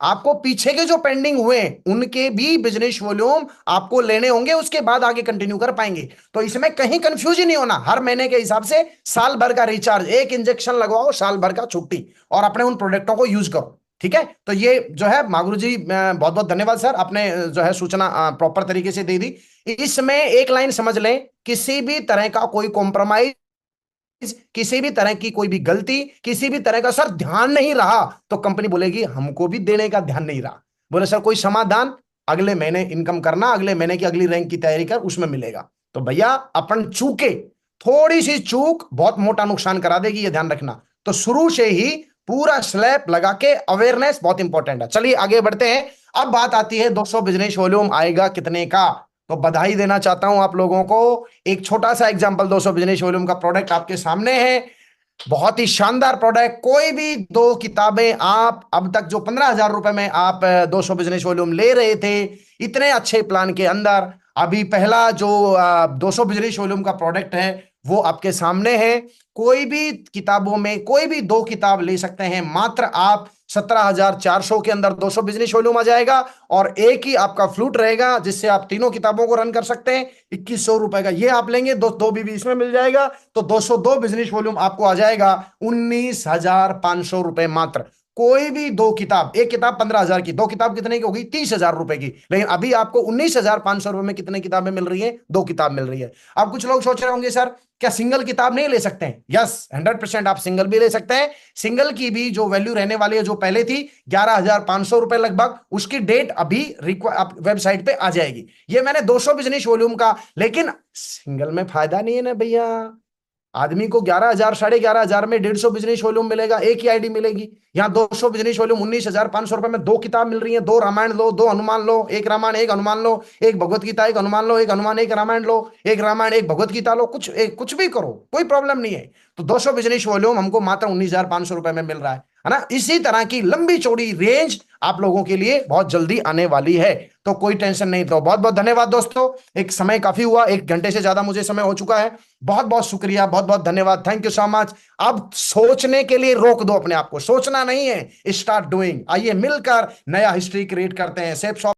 आपको पीछे के जो पेंडिंग हुए उनके भी बिजनेस वॉल्यूम आपको लेने होंगे, उसके बाद आगे कंटिन्यू कर पाएंगे। तो इसमें कहीं कंफ्यूज ही नहीं होना, हर महीने के हिसाब से साल भर का रिचार्ज, एक इंजेक्शन लगवाओ, साल भर का छुट्टी, और अपने उन प्रोडक्टों को यूज करो। ठीक है, तो ये जो है मागुरु जी, बहुत बहुत धन्यवाद सर, आपने जो है सूचना प्रॉपर तरीके से दे दी। इसमें एक लाइन समझ लें, किसी भी तरह का कोई कॉम्प्रोमाइज, किसी भी तरह की कोई भी गलती, किसी भी तरह का सर ध्यान नहीं रहा तो कंपनी बोलेगी हमको भी देने का ध्यान नहीं रहा, बोले सर कोई समाधान, अगले महीने इनकम करना, अगले महीने की अगली रैंक की तैयारी कर, उसमें मिलेगा। तो भैया अपन चूके, थोड़ी सी चूक बहुत मोटा नुकसान करा देगी, ये ध्यान रखना। तो शुरू से ही पूरा स्लैब लगा के अवेयरनेस बहुत इंपॉर्टेंट है। चलिए आगे बढ़ते हैं। अब बात आती है 200 बिजनेस वॉल्यूम आएगा कितने का, तो बधाई देना चाहता हूं आप लोगों को। एक छोटा सा एग्जांपल, 200 बिजनेस वॉल्यूम का प्रोडक्ट आपके सामने है, बहुत ही शानदार प्रोडक्ट। कोई भी 2 किताबें आप अब तक जो 15,000 रुपए में आप 200 बिजनेस वॉल्यूम ले रहे थे, इतने अच्छे प्लान के अंदर अभी पहला जो 200 बिजनेस वॉल्यूम का प्रोडक्ट है वो आपके सामने है। कोई भी किताबों में कोई भी 2 किताब ले सकते हैं, मात्र आप 17,400 के अंदर 200 बिजनेस वॉल्यूम आ जाएगा। और एक ही आपका फ्लूट रहेगा जिससे आप तीनों किताबों को रन कर सकते हैं। 2100 रुपए का ये आप लेंगे, दो बीबी इसमें मिल जाएगा, तो 202 बिजनेस वॉल्यूम आपको आ जाएगा 19,500 रुपए मात्र। कोई भी दो किताब, एक किताब 15,000 की, दो किताब कितने की होगी? 30,000 रुपए की। लेकिन अभी आपको 19,500 रुपए में कितने किताबें मिल रही हैं? दो किताब मिल रही है। अब कुछ लोग सोच रहे होंगे सर क्या सिंगल किताब नहीं ले सकते हैं? यस, 100% आप सिंगल भी ले सकते हैं। सिंगल की भी जो वैल्यू रहने वाली है, जो पहले थी 11,500 रुपए लगभग, उसकी डेट अभी वेबसाइट पे आ जाएगी। ये मैंने 200 बिजनेस वॉल्यूम का, लेकिन सिंगल में फायदा नहीं है ना भैया। आदमी को 11,000 11,500 में 150 बिजनेस वॉल्यूम मिलेगा, एक ही आईडी मिलेगी। यहाँ 200 बिजनेस वॉल्यूम 19,500 रुपए में दो किताब मिल रही है। दो रामायण लो, दो हनुमान लो, एक रामायण एक हनुमान लो, एक भगवत गीता एक हनुमान लो, एक हनुमान एक रामायण लो, एक रामायण एक भगवत गीता लो, कुछ भी करो, कोई प्रॉब्लम नहीं है। तो 200 बिजनेस वॉल्यूम हमको मात्र 19,500 रुपए में मिल रहा है ना। इसी तरह की लंबी चौड़ी रेंज आप लोगों के लिए बहुत जल्दी आने वाली है, तो कोई टेंशन नहीं। तो बहुत बहुत धन्यवाद दोस्तों, एक समय काफी हुआ, 1 घंटे से ज्यादा मुझे समय हो चुका है। बहुत बहुत शुक्रिया, बहुत बहुत धन्यवाद, थैंक यू सो मच। अब सोचने के लिए रोक दो अपने आप को, सोचना नहीं है, स्टार्ट डूइंग। आइए मिलकर नया हिस्ट्री क्रिएट करते हैं। सेफ